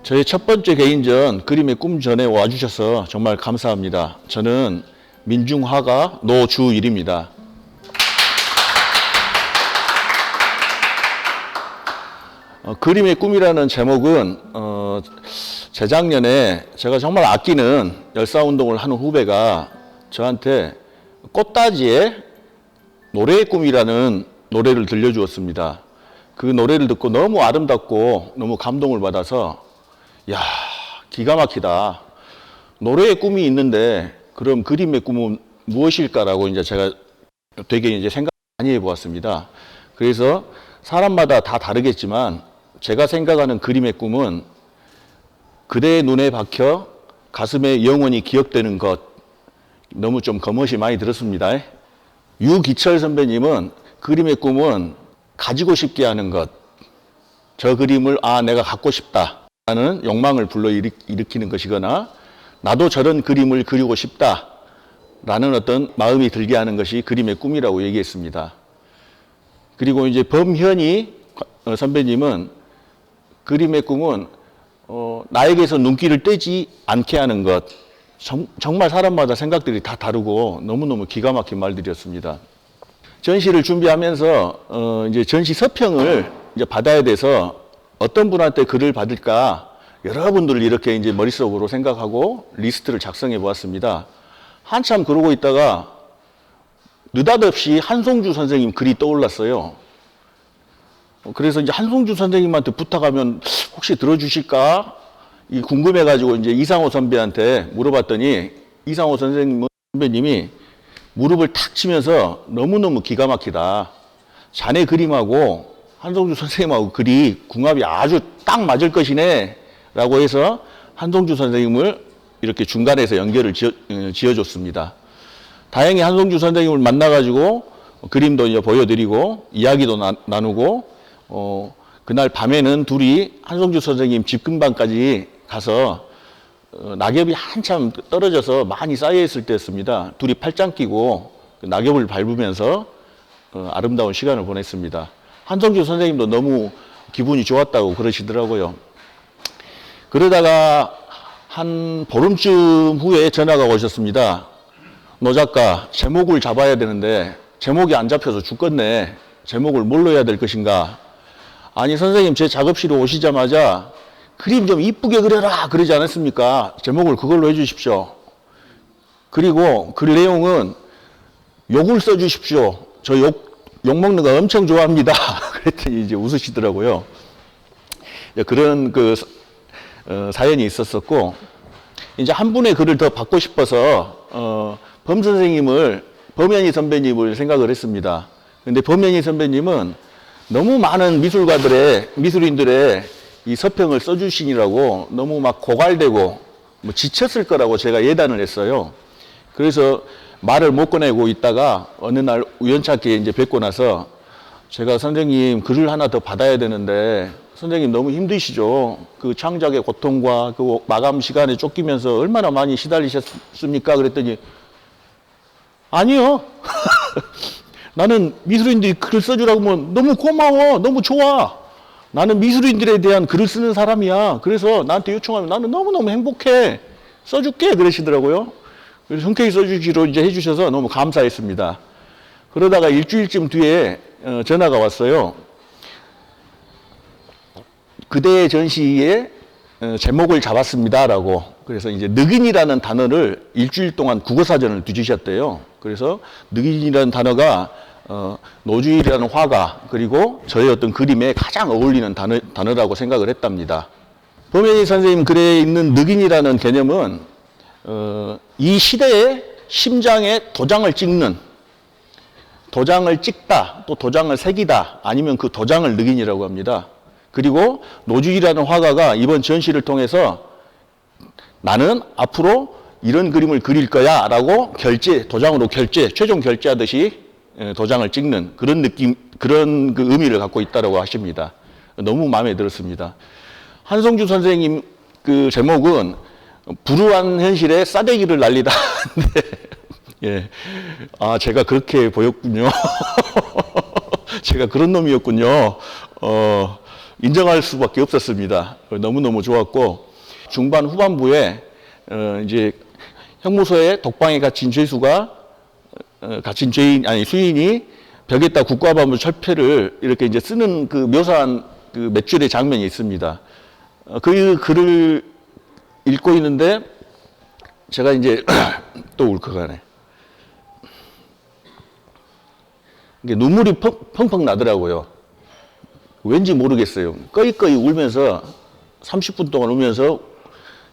저의 첫 번째 개인전 그림의 꿈 전에 와주셔서 정말 감사합니다. 저는 민중화가 노주일입니다. 그림의 꿈이라는 제목은 재작년에 제가 정말 아끼는 열사운동을 하는 후배가 저한테 꽃다지의 노래의 꿈이라는 노래를 들려주었습니다. 그 노래를 듣고 너무 아름답고 너무 감동을 받아서 야, 기가 막히다. 노래의 꿈이 있는데 그럼 그림의 꿈은 무엇일까라고 이제 제가 되게 이제 생각 많이 해보았습니다. 그래서 사람마다 다 다르겠지만 제가 생각하는 그림의 꿈은 그대의 눈에 박혀 가슴에 영원히 기억되는 것. 너무 좀 겉멋이 많이 들었습니다. 유기철 선배님은 그림의 꿈은 가지고 싶게 하는 것. 저 그림을 내가 갖고 싶다 라는 욕망을 불러일으키는 것이거나 나도 저런 그림을 그리고 싶다 라는 어떤 마음이 들게 하는 것이 그림의 꿈이라고 얘기했습니다. 그리고 이제 범현이 선배님은 그림의 꿈은 나에게서 눈길을 떼지 않게 하는 것. 정말 사람마다 생각들이 다 다르고 너무너무 기가 막힌 말들이었습니다. 전시를 준비하면서 이제 전시 서평을 이제 받아야 돼서 어떤 분한테 글을 받을까 여러분들 이렇게 이제 머릿속으로 생각하고 리스트를 작성해 보았습니다. 한참 그러고 있다가 느닷없이 한송주 선생님 글이 떠올랐어요. 그래서 이제 한송주 선생님한테 부탁하면 혹시 들어주실까? 궁금해가지고 이제 이상호 선배한테 물어봤더니 이상호 선배님이 무릎을 탁 치면서 너무너무 기가 막히다. 자네 그림하고 한송주 선생님하고 글이 궁합이 아주 딱 맞을 것이네 라고 해서 한송주 선생님을 이렇게 중간에서 연결을 지어줬습니다. 다행히 한송주 선생님을 만나가지고 그림도 이제 보여드리고 이야기도 나누고 그날 밤에는 둘이 한송주 선생님 집 근방까지 가서 낙엽이 한참 떨어져서 많이 쌓여있을 때였습니다. 둘이 팔짱 끼고 낙엽을 밟으면서 아름다운 시간을 보냈습니다. 한송주 선생님도 너무 기분이 좋았다고 그러시더라고요. 그러다가 한 보름쯤 후에 전화가 오셨습니다. 노 작가, 제목을 잡아야 되는데 제목이 안 잡혀서 죽겠네. 제목을 뭘로 해야 될 것인가? 아니 선생님 제 작업실에 오시자마자 그림 좀 이쁘게 그려라 그러지 않았습니까? 제목을 그걸로 해주십시오. 그리고 그 내용은 욕을 써주십시오. 저 욕 먹는 거 엄청 좋아합니다. 그랬더니 이제 웃으시더라고요. 그런 사연이 있었었고, 이제 한 분의 글을 더 받고 싶어서 범현이 선배님을 생각을 했습니다. 근데 범현이 선배님은 너무 많은 미술인들의 이 서평을 써주시느라고 너무 막 고갈되고 지쳤을 거라고 제가 예단을 했어요. 그래서 말을 못 꺼내고 있다가 어느 날 우연찮게 이제 뵙고 나서 제가 선생님 글을 하나 더 받아야 되는데 선생님 너무 힘드시죠? 그 창작의 고통과 그 마감 시간에 쫓기면서 얼마나 많이 시달리셨습니까? 그랬더니 아니요. 나는 미술인들이 글을 써주라고 하면 너무 고마워. 너무 좋아. 나는 미술인들에 대한 글을 쓰는 사람이야. 그래서 나한테 요청하면 나는 너무너무 행복해. 써줄게. 그러시더라고요. 그래서 흔쾌히 써주기로 이제 해주셔서 너무 감사했습니다. 그러다가 일주일쯤 뒤에 전화가 왔어요. 그대의 전시에 제목을 잡았습니다라고. 그래서 이제 늑인이라는 단어를 일주일 동안 국어사전을 뒤주셨대요. 그래서 늑인이라는 단어가 노주일이라는 화가 그리고 저의 어떤 그림에 가장 어울리는 단어라고 생각을 했답니다. 범현이 선생님 글에 있는 늑인이라는 개념은 이 시대의 심장에 도장을 찍다, 또 도장을 새기다, 아니면 그 도장을 늑인이라고 합니다. 그리고 노주일이라는 화가가 이번 전시를 통해서 나는 앞으로 이런 그림을 그릴 거야 라고 도장으로 최종 결제하듯이 도장을 찍는 그런 느낌, 그런 그 의미를 갖고 있다고 하십니다. 너무 마음에 들었습니다. 한송주 선생님 그 제목은 불우한 현실에 싸대기를 날리다. 예. 제가 그렇게 보였군요. 제가 그런 놈이었군요. 인정할 수밖에 없었습니다. 너무너무 좋았고, 중반 후반부에, 이제 형무소에 독방에 갇힌 죄수가, 갇힌 수인이 벽에다 국가보안부 철폐를 이렇게 이제 쓰는 그 묘사한 그 몇 줄의 장면이 있습니다. 그 글을 읽고 있는데, 제가 이제 또 울컥하네. 이게 눈물이 펑펑 나더라고요. 왠지 모르겠어요. 꺼이꺼이 울면서 30분 동안 울면서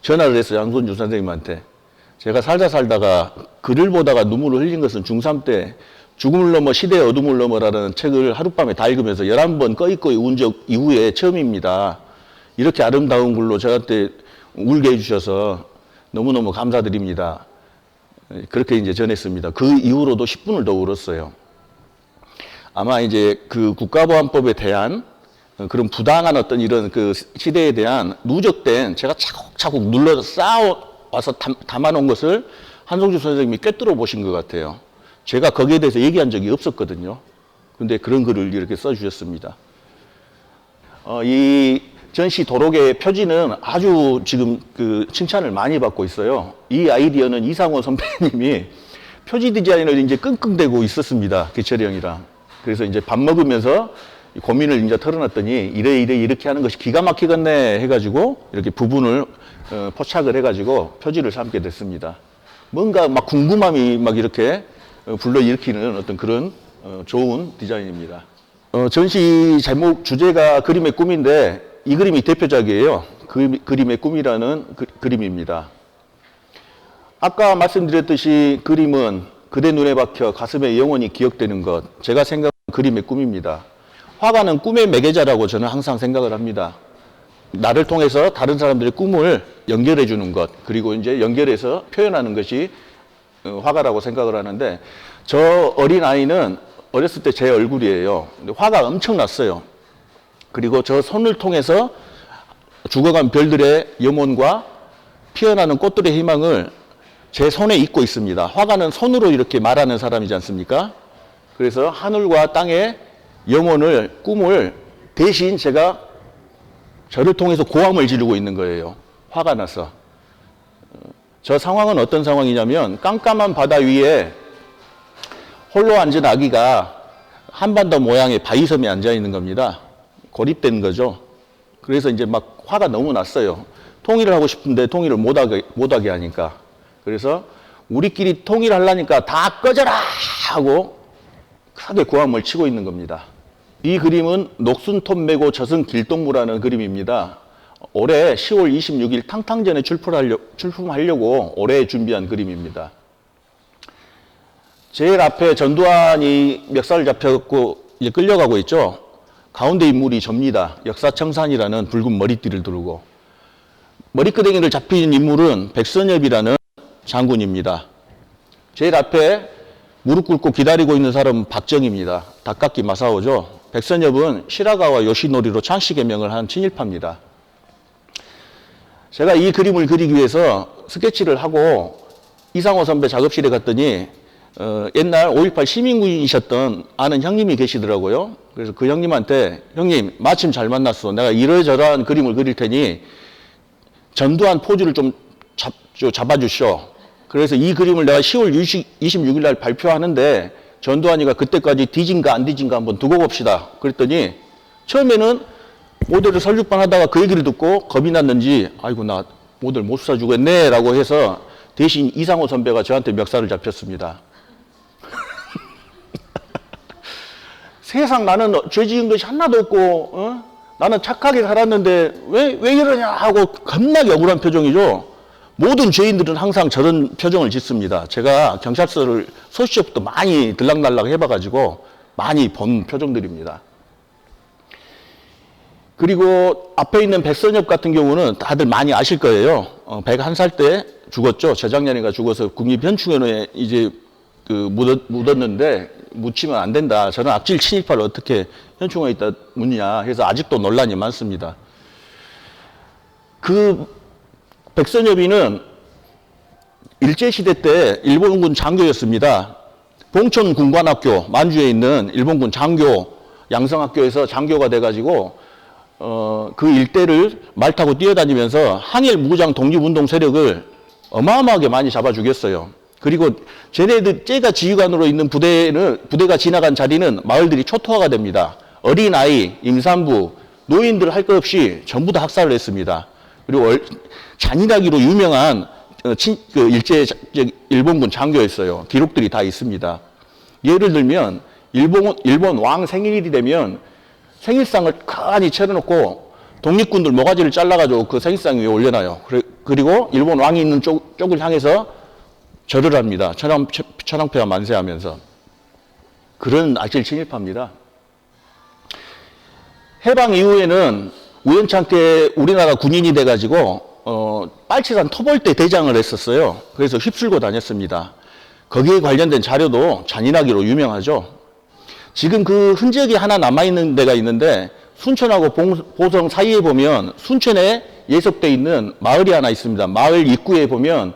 전화를 했어요. 양손주 선생님한테. 제가 살다가 글을 보다가 눈물을 흘린 것은 중3 때 죽음을 넘어 시대의 어둠을 넘어라는 책을 하룻밤에 다 읽으면서 11번 꺼이꺼이 운 적 이후에 처음입니다. 이렇게 아름다운 글로 저한테 울게 해주셔서 너무너무 감사드립니다. 그렇게 이제 전했습니다. 그 이후로도 10분을 더 울었어요. 아마 이제 그 국가보안법에 대한 그런 부당한 어떤 이런 그 시대에 대한 누적된 제가 차곡차곡 눌러서 쌓아와서 담아놓은 것을 한송주 선생님이 꿰뚫어 보신 것 같아요. 제가 거기에 대해서 얘기한 적이 없었거든요. 근데 그런 글을 이렇게 써주셨습니다. 이 전시 도로계의 표지는 아주 지금 그 칭찬을 많이 받고 있어요. 이 아이디어는 이상호 선배님이 표지 디자인을 이제 끙끙대고 있었습니다. 기철이 형이랑. 그래서 이제 밥 먹으면서 고민을 이제 털어놨더니 이렇게 하는 것이 기가 막히겠네 해가지고 이렇게 부분을 포착을 해가지고 표지를 삼게 됐습니다. 뭔가 막 궁금함이 막 이렇게 불러일으키는 어떤 그런 좋은 디자인입니다. 전시 제목 주제가 그림의 꿈인데 이 그림이 대표작이에요. 그림의 꿈이라는 그림입니다. 아까 말씀드렸듯이 그림은 그대 눈에 박혀 가슴에 영원히 기억되는 것. 제가 생각하는 그림의 꿈입니다. 화가는 꿈의 매개자라고 저는 항상 생각을 합니다. 나를 통해서 다른 사람들의 꿈을 연결해 주는 것, 그리고 이제 연결해서 표현하는 것이 화가라고 생각을 하는데, 저 어린 아이는 어렸을 때 제 얼굴이에요. 근데 화가 엄청났어요. 그리고 저 손을 통해서 죽어간 별들의 염원과 피어나는 꽃들의 희망을 제 손에 잊고 있습니다. 화가는 손으로 이렇게 말하는 사람이지 않습니까? 그래서 하늘과 땅의 염원을, 꿈을 대신 제가 저를 통해서 고함을 지르고 있는 거예요. 화가 나서. 저 상황은 어떤 상황이냐면 깜깜한 바다 위에 홀로 앉은 아기가 한반도 모양의 바위섬에 앉아 있는 겁니다. 고립된 거죠. 그래서 이제 막 화가 너무 났어요. 통일을 하고 싶은데 통일을 못하게 하니까. 그래서 우리끼리 통일하려니까 다 꺼져라 하고 크게 고함을 치고 있는 겁니다. 이 그림은 녹순톱 메고 젖은 길동무라는 그림입니다. 올해 10월 26일 탕탕전에 출품하려고 올해 준비한 그림입니다. 제일 앞에 전두환이 멱살 잡혀갖고 이제 끌려가고 있죠. 가운데 인물이 접니다. 역사청산이라는 붉은 머리띠를 두르고. 머리끄댕이를 잡힌 인물은 백선엽이라는 장군입니다. 제일 앞에 무릎 꿇고 기다리고 있는 사람은 박정희입니다. 닭깎기 마사오죠. 백선엽은 시라가와 요시노리로 창씨 개명을 한 친일파입니다. 제가 이 그림을 그리기 위해서 스케치를 하고 이상호 선배 작업실에 갔더니 옛날 5.18 시민군이셨던 아는 형님이 계시더라고요. 그래서 그 형님한테, 형님 마침 잘 만났어. 내가 이러저러한 그림을 그릴 테니 전두환 포즈를 좀 잡아주시오. 그래서 이 그림을 내가 10월 26일 날 발표하는데 전두환이가 그때까지 뒤진가 안 뒤진가 한번 두고 봅시다. 그랬더니 처음에는 모델을 설육반 하다가 그 얘기를 듣고 겁이 났는지 아이고 나 모델 못 사주겠네 라고 해서 대신 이상호 선배가 저한테 멱살을 잡혔습니다. 세상 나는 죄 지은 것이 하나도 없고 나는 착하게 살았는데 왜 이러냐 하고 겁나게 억울한 표정이죠. 모든 죄인들은 항상 저런 표정을 짓습니다. 제가 경찰서를 소시적부터 많이 들락날락 해봐가지고 많이 본 표정들입니다. 그리고 앞에 있는 백선엽 같은 경우는 다들 많이 아실 거예요. 101살 때 죽었죠. 재작년인가 죽어서 국립현충원에 이제 묻었는데 묻히면 안 된다. 저는 악질 친일파를 어떻게 현충원에 있다 묻냐 해서 아직도 논란이 많습니다. 그 백선엽이는 일제시대 때 일본군 장교였습니다. 봉천군관학교 만주에 있는 일본군 장교 양성학교에서 장교가 돼가지고 그 일대를 말 타고 뛰어다니면서 항일 무장 독립운동 세력을 어마어마하게 많이 잡아 죽였어요. 그리고 쟤가 지휘관으로 있는 부대가 지나간 자리는 마을들이 초토화가 됩니다. 어린아이, 임산부, 노인들 할 것 없이 전부 다 학살을 했습니다. 그리고 잔인하기로 유명한 일제 일본군 장교였어요. 기록들이 다 있습니다. 예를 들면 일본 왕 생일이 되면 생일상을 크게 차려놓고 독립군들 모가지를 잘라가지고 그 생일상 위에 올려놔요. 그리고 일본 왕이 있는 쪽을 향해서 절을 합니다. 천황폐하 만세하면서. 그런 악질 친일파입니다. 해방 이후에는 우연찮게 우리나라 군인이 돼가지고 빨치산 토벌대 대장을 했었어요. 그래서 휩쓸고 다녔습니다. 거기에 관련된 자료도 잔인하기로 유명하죠. 지금 그 흔적이 하나 남아있는 데가 있는데 순천하고 보성 사이에 보면 순천에 예속돼 있는 마을이 하나 있습니다. 마을 입구에 보면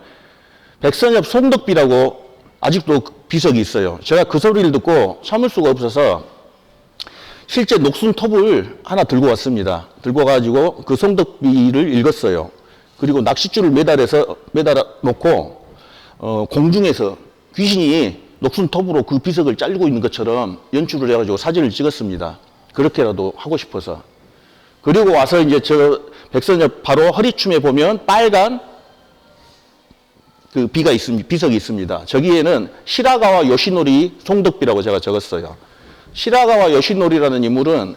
백선엽 송덕비라고 아직도 비석이 있어요. 제가 그 소리를 듣고 참을 수가 없어서 실제 녹순톱을 하나 들고 왔습니다. 들고 가지고 그 송덕비를 읽었어요. 그리고 낚싯줄을 매달아 놓고 공중에서 귀신이 녹순톱으로 그 비석을 잘리고 있는 것처럼 연출을 해가지고 사진을 찍었습니다. 그렇게라도 하고 싶어서. 그리고 와서 이제 저 백선엽 바로 허리춤에 보면 빨간 그 비석이 있습니다. 저기에는 시라가와 요시노리 송덕비라고 제가 적었어요. 시라가와 요시노리라는 인물은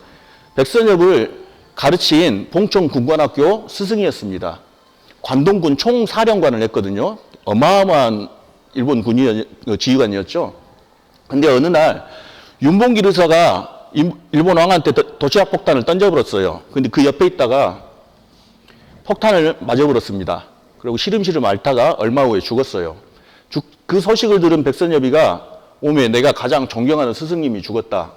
백선엽을 가르친 봉천 군관학교 스승이었습니다. 관동군 총사령관을 했거든요. 어마어마한 일본 지휘관이었죠. 근데 어느 날 윤봉길 의사가 일본 왕한테 도시락 폭탄을 던져버렸어요. 근데 그 옆에 있다가 폭탄을 맞아버렸습니다. 그리고 시름시름 앓다가 얼마 후에 죽었어요. 그 소식을 들은 백선엽이가 오메 내가 가장 존경하는 스승님이 죽었다.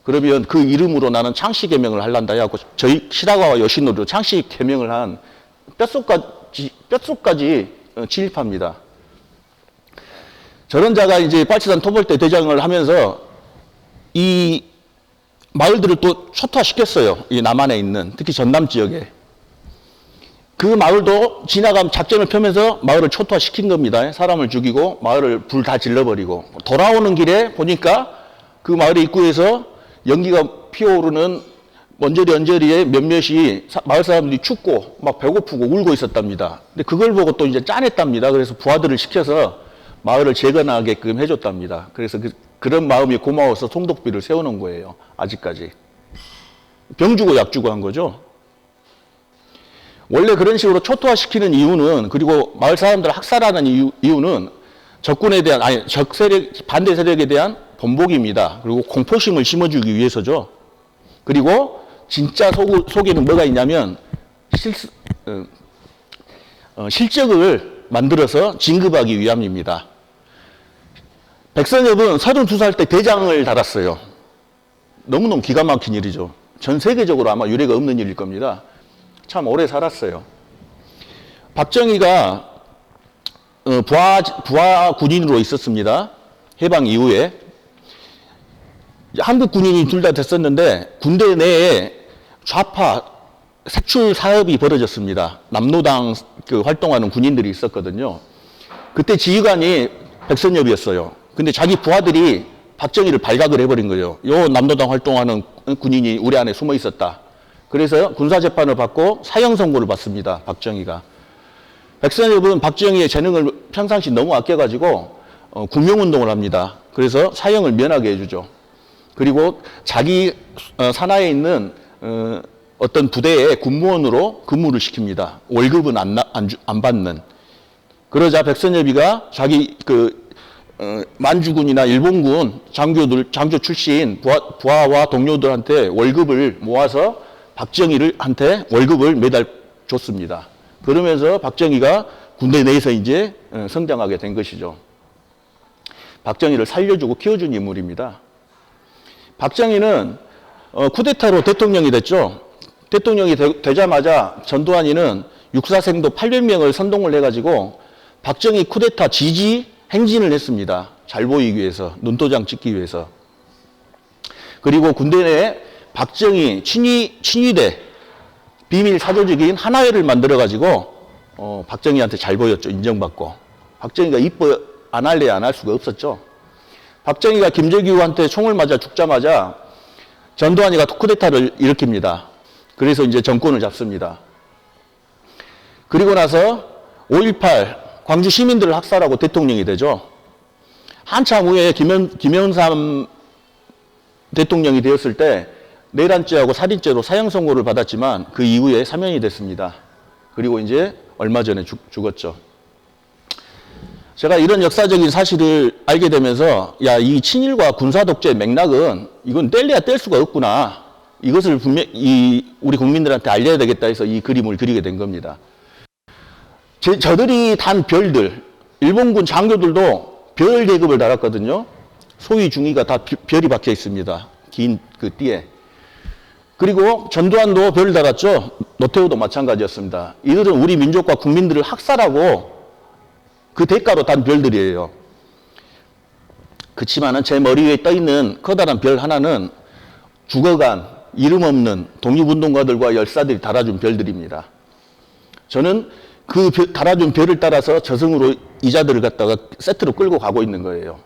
그러면 그 이름으로 나는 창씨 개명을 할란다 해갖고 저희 시라가와 요시노리로 창씨 개명을 한 뼛속까지 친일파입니다. 저런 자가 이제 빨치산 토벌대 대장을 하면서 이 마을들을 또 초토화시켰어요. 이 남한에 있는 특히 전남 지역에. 그 마을도 지나가면 작전을 펴면서 마을을 초토화시킨 겁니다. 사람을 죽이고 마을을 불 다 질러버리고. 돌아오는 길에 보니까 그 마을의 입구에서 연기가 피어오르는 언저리에 몇몇이 마을 사람들이 춥고 막 배고프고 울고 있었답니다. 근데 그걸 보고 또 이제 짠했답니다. 그래서 부하들을 시켜서 마을을 재건하게끔 해줬답니다. 그래서 그런 마음이 고마워서 송덕비를 세워놓은 거예요. 아직까지. 병 주고 약 주고 한 거죠. 원래 그런 식으로 초토화시키는 이유는, 그리고 마을 사람들을 학살하는 이유는 적군에 대한, 적 세력, 반대 세력에 대한 본보기입니다. 그리고 공포심을 심어주기 위해서죠. 그리고 진짜 속에는 뭐가 있냐면 실적을 만들어서 진급하기 위함입니다. 백선엽은 32살 때 대장을 달았어요. 너무너무 기가 막힌 일이죠. 전 세계적으로 아마 유례가 없는 일일 겁니다. 참 오래 살았어요. 박정희가 부하 군인으로 있었습니다. 해방 이후에. 한국 군인이 둘 다 됐었는데 군대 내에 좌파 색출 사업이 벌어졌습니다. 남노당 활동하는 군인들이 있었거든요. 그때 지휘관이 백선엽이었어요. 근데 자기 부하들이 박정희를 발각을 해버린 거예요. 요 남노당 활동하는 군인이 우리 안에 숨어 있었다. 그래서 군사재판을 받고 사형 선고를 받습니다. 박정희가. 백선엽은 박정희의 재능을 평상시 너무 아껴가지고 구명운동을 합니다. 그래서 사형을 면하게 해주죠. 그리고 자기 산하에 있는 어떤 부대의 군무원으로 근무를 시킵니다. 월급은 안 받는. 그러자 백선엽이가 자기 만주군이나 일본군 장교 출신 부하와 동료들한테 월급을 모아서 박정희한테 월급을 매달 줬습니다. 그러면서 박정희가 군대 내에서 이제 성장하게 된 것이죠. 박정희를 살려주고 키워준 인물입니다. 박정희는 쿠데타로 대통령이 됐죠. 대통령이 되자마자 전두환이는 육사생도 800명을 선동을 해가지고 박정희 쿠데타 지지 행진을 했습니다. 잘 보이기 위해서, 눈도장 찍기 위해서. 그리고 군대 내에 박정희 친위대 비밀 사조직인 하나회를 만들어가지고 박정희한테 잘 보였죠. 인정받고. 박정희가 이뻐 안 할래 안 할 수가 없었죠. 박정희가 김재규한테 총을 맞아 죽자마자 전두환이가 쿠데타를 일으킵니다. 그래서 이제 정권을 잡습니다. 그리고 나서 5.18 광주 시민들을 학살하고 대통령이 되죠. 한참 후에 김영삼 대통령이 되었을 때 내란죄하고 살인죄로 사형 선고를 받았지만 그 이후에 사면이 됐습니다. 그리고 이제 얼마 전에 죽었죠. 제가 이런 역사적인 사실을 알게 되면서 이 친일과 군사 독재의 맥락은 이건 뗄래야 뗄 수가 없구나. 이것을 분명히 우리 국민들한테 알려야 되겠다 해서 이 그림을 그리게 된 겁니다. 저들이 단 별들, 일본군 장교들도 별 계급을 달았거든요. 소위 중위가 다 별이 박혀 있습니다. 긴 그 띠에. 그리고 전두환도 별을 달았죠. 노태우도 마찬가지였습니다. 이들은 우리 민족과 국민들을 학살하고 그 대가로 단 별들이에요. 그치만은 제 머리 위에 떠 있는 커다란 별 하나는 죽어간 이름 없는 독립운동가들과 열사들이 달아준 별들입니다. 저는 그 달아준 별을 따라서 저승으로 이자들을 갖다가 세트로 끌고 가고 있는 거예요.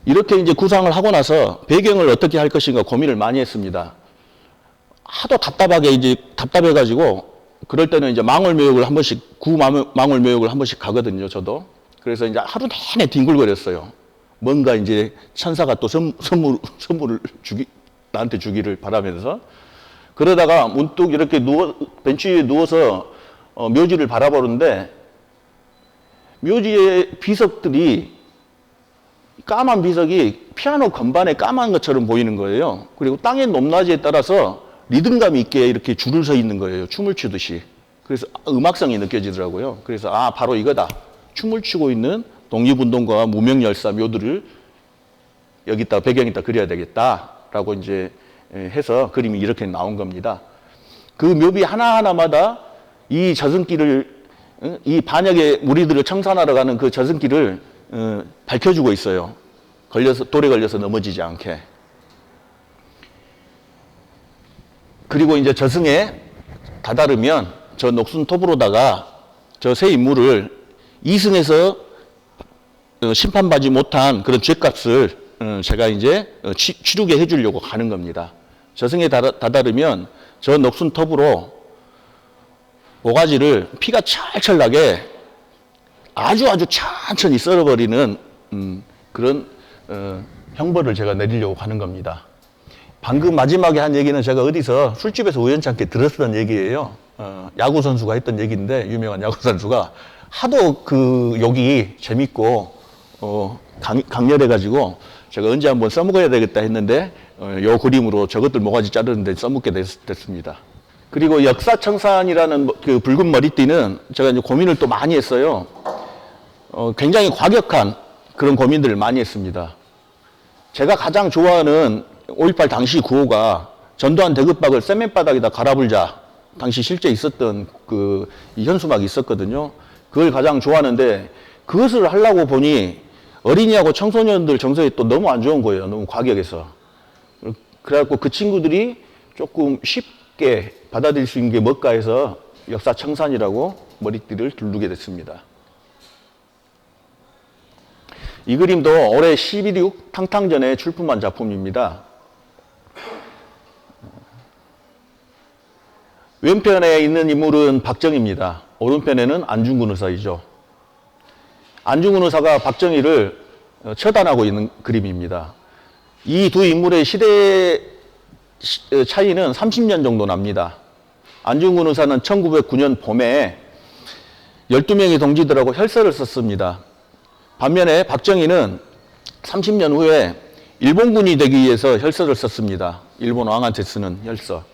이렇게 이제 구상을 하고 나서 배경을 어떻게 할 것인가 고민을 많이 했습니다. 하도 답답해가지고 그럴 때는 이제 망월묘역을 한 번씩, 망월묘역을 한 번씩 가거든요, 저도. 그래서 이제 하루 내내 뒹굴거렸어요. 뭔가 이제 천사가 또 선물을 나한테 주기를 바라면서. 그러다가 문득 이렇게 벤치 위에 누워서 묘지를 바라보는데 묘지의 비석들이 까만 비석이 피아노 건반에 까만 것처럼 보이는 거예요. 그리고 땅의 높낮이에 따라서 리듬감 있게 이렇게 줄을 서 있는 거예요. 춤을 추듯이. 그래서 음악성이 느껴지더라고요. 그래서 바로 이거다. 춤을 추고 있는 독립운동가와 무명열사 묘들을 여기다 배경에다 그려야 되겠다라고 이제 해서 그림이 이렇게 나온 겁니다. 그 묘비 하나하나마다 이 저승길을, 이 반역의 무리들을 청산하러 가는 그 저승길을 밝혀주고 있어요. 돌에 걸려서 넘어지지 않게. 그리고 이제 저승에 다다르면 저 녹슨 톱으로다가 저 세 인물을 이승에서 심판받지 못한 그런 죄값을 제가 이제 치르게 해주려고 가는 겁니다. 저승에 다다르면 저 녹슨 톱으로 모가지를 피가 철철 나게 아주 천천히 썰어버리는 그런 형벌을 제가 내리려고 하는 겁니다. 방금 마지막에 한 얘기는 제가 어디서 술집에서 우연찮게 들었던 얘기예요. 야구 선수가 했던 얘기인데, 유명한 야구 선수가 하도 그 욕이 재밌고 강렬해가지고 제가 언제 한번 써먹어야 되겠다 했는데 요 그림으로 저것들 모가지 자르는데 써먹게 됐습니다. 그리고 역사청산이라는 그 붉은 머리띠는 제가 이제 고민을 또 많이 했어요. 굉장히 과격한 그런 고민들을 많이 했습니다. 제가 가장 좋아하는 5.18 당시 구호가 전두환 대급박을 세면바닥에다 갈아불자. 당시 실제 있었던 이 현수막이 있었거든요. 그걸 가장 좋아하는데 그것을 하려고 보니 어린이하고 청소년들 정서에 또 너무 안 좋은 거예요. 너무 과격해서. 그래갖고 그 친구들이 조금 쉽게 받아들일 수 있는 게 뭘까 해서 역사청산이라고 머리띠를 두르게 됐습니다. 이 그림도 올해 11.6 탕탕전에 출품한 작품입니다. 왼편에 있는 인물은 박정희입니다. 오른편에는 안중근 의사이죠. 안중근 의사가 박정희를 처단하고 있는 그림입니다. 이 두 인물의 시대 차이는 30년 정도 납니다. 안중근 의사는 1909년 봄에 12명의 동지들하고 혈서를 썼습니다. 반면에 박정희는 30년 후에 일본군이 되기 위해서 혈서를 썼습니다. 일본 왕한테 쓰는 혈서.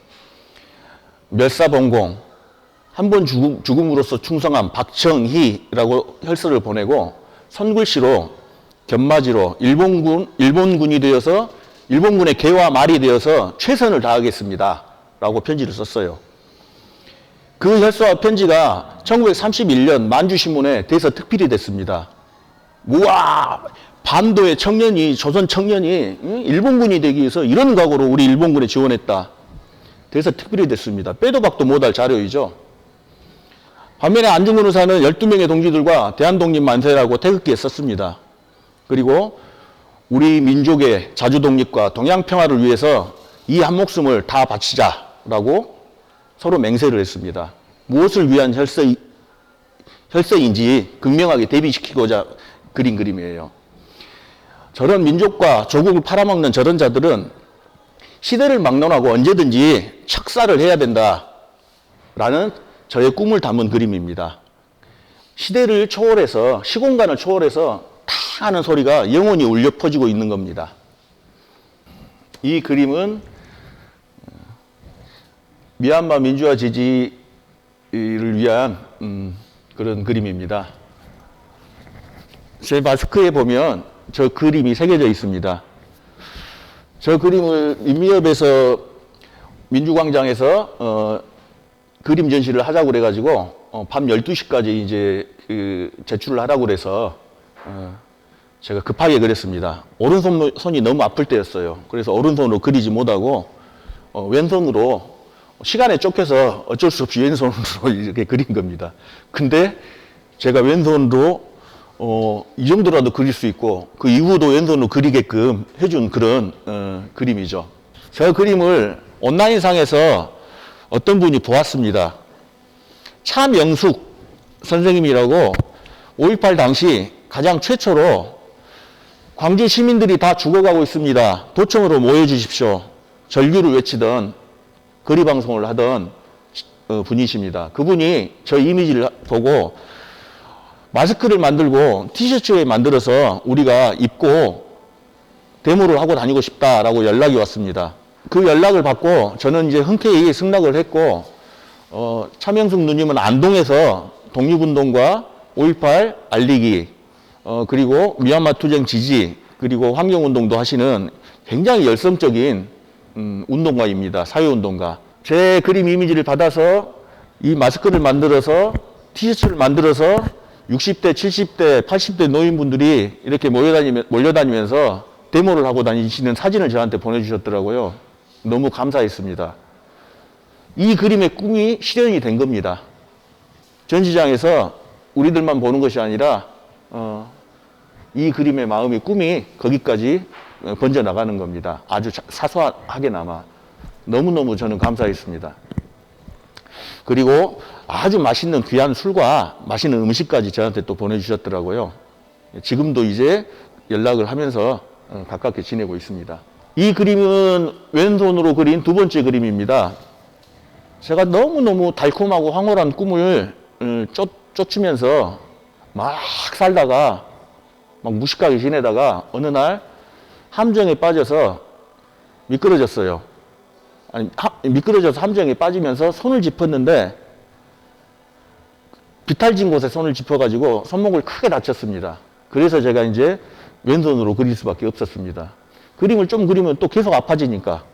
멸사봉공, 한 번 죽음으로써 충성한 박정희라고 혈서를 보내고 손글씨로 견마지로 일본군이 되어서 일본군의 개와 말이 되어서 최선을 다하겠습니다 라고 편지를 썼어요. 그 혈서와 편지가 1931년 만주신문에 대서특필이 됐습니다. 우와, 반도의 청년이, 조선 청년이 일본군이 되기 위해서 이런 각오로 우리 일본군에 지원했다. 그래서 특별히 됐습니다. 빼도 박도 못할 자료이죠. 반면에 안중근 의사는 12명의 동지들과 대한독립 만세라고 태극기에 썼습니다. 그리고 우리 민족의 자주독립과 동양평화를 위해서 이 한 목숨을 다 바치자라고 서로 맹세를 했습니다. 무엇을 위한 혈세인지 극명하게 대비시키고자 그린 그림이에요. 저런 민족과 조국을 팔아먹는 저런 자들은 시대를 막론하고 언제든지 척사를 해야 된다라는 저의 꿈을 담은 그림입니다. 시대를 초월해서, 시공간을 초월해서 탕 하는 소리가 영원히 울려 퍼지고 있는 겁니다. 이 그림은 미얀마 민주화 지지를 위한 그런 그림입니다. 제 마스크에 보면 저 그림이 새겨져 있습니다. 저 그림을 인미협에서 민주광장에서 그림 전시를 하자고 그래가지고 밤 12시까지 이제 제출을 하라고 그래서 제가 급하게 그랬습니다. 오른손이 너무 아플 때였어요. 그래서 오른손으로 그리지 못하고 왼손으로 시간에 쫓겨서 어쩔 수 없이 왼손으로 이렇게 그린 겁니다. 근데 제가 왼손으로 이 정도라도 그릴 수 있고 그 이후도 왼손으로 그리게끔 해준 그런 그림이죠. 저 그림을 온라인상에서 어떤 분이 보았습니다. 차명숙 선생님이라고 5.18 당시 가장 최초로 광주 시민들이 다 죽어가고 있습니다. 도청으로 모여주십시오. 절규를 외치던 거리방송을 하던 분이십니다. 그분이 저 이미지를 보고 마스크를 만들고 티셔츠에 만들어서 우리가 입고 데모를 하고 다니고 싶다라고 연락이 왔습니다. 그 연락을 받고 저는 이제 흔쾌히 승낙을 했고 차명숙 누님은 안동에서 독립운동과 5.18 알리기 그리고 미얀마 투쟁 지지 그리고 환경운동도 하시는 굉장히 열성적인 운동가입니다. 사회운동가. 제 그림 이미지를 받아서 이 마스크를 만들어서 티셔츠를 만들어서 60대, 70대, 80대 노인분들이 이렇게 몰려다니면서 데모를 하고 다니시는 사진을 저한테 보내주셨더라고요. 너무 감사했습니다. 이 그림의 꿈이 실현이 된 겁니다. 전시장에서 우리들만 보는 것이 아니라 이 그림의 마음이 꿈이 거기까지 번져나가는 겁니다. 아주 사소하게나마. 너무너무 저는 감사했습니다. 그리고 아주 맛있는 귀한 술과 맛있는 음식까지 저한테 또 보내주셨더라고요. 지금도 이제 연락을 하면서 가깝게 지내고 있습니다. 이 그림은 왼손으로 그린 두 번째 그림입니다. 제가 너무너무 달콤하고 황홀한 꿈을 쫓으면서 막 살다가 막 무식하게 지내다가 어느 날 함정에 빠져서 미끄러졌어요. 미끄러져서 함정에 빠지면서 손을 짚었는데 비탈진 곳에 손을 짚어가지고 손목을 크게 다쳤습니다. 그래서 제가 이제 왼손으로 그릴 수밖에 없었습니다. 그림을 좀 그리면 또 계속 아파지니까.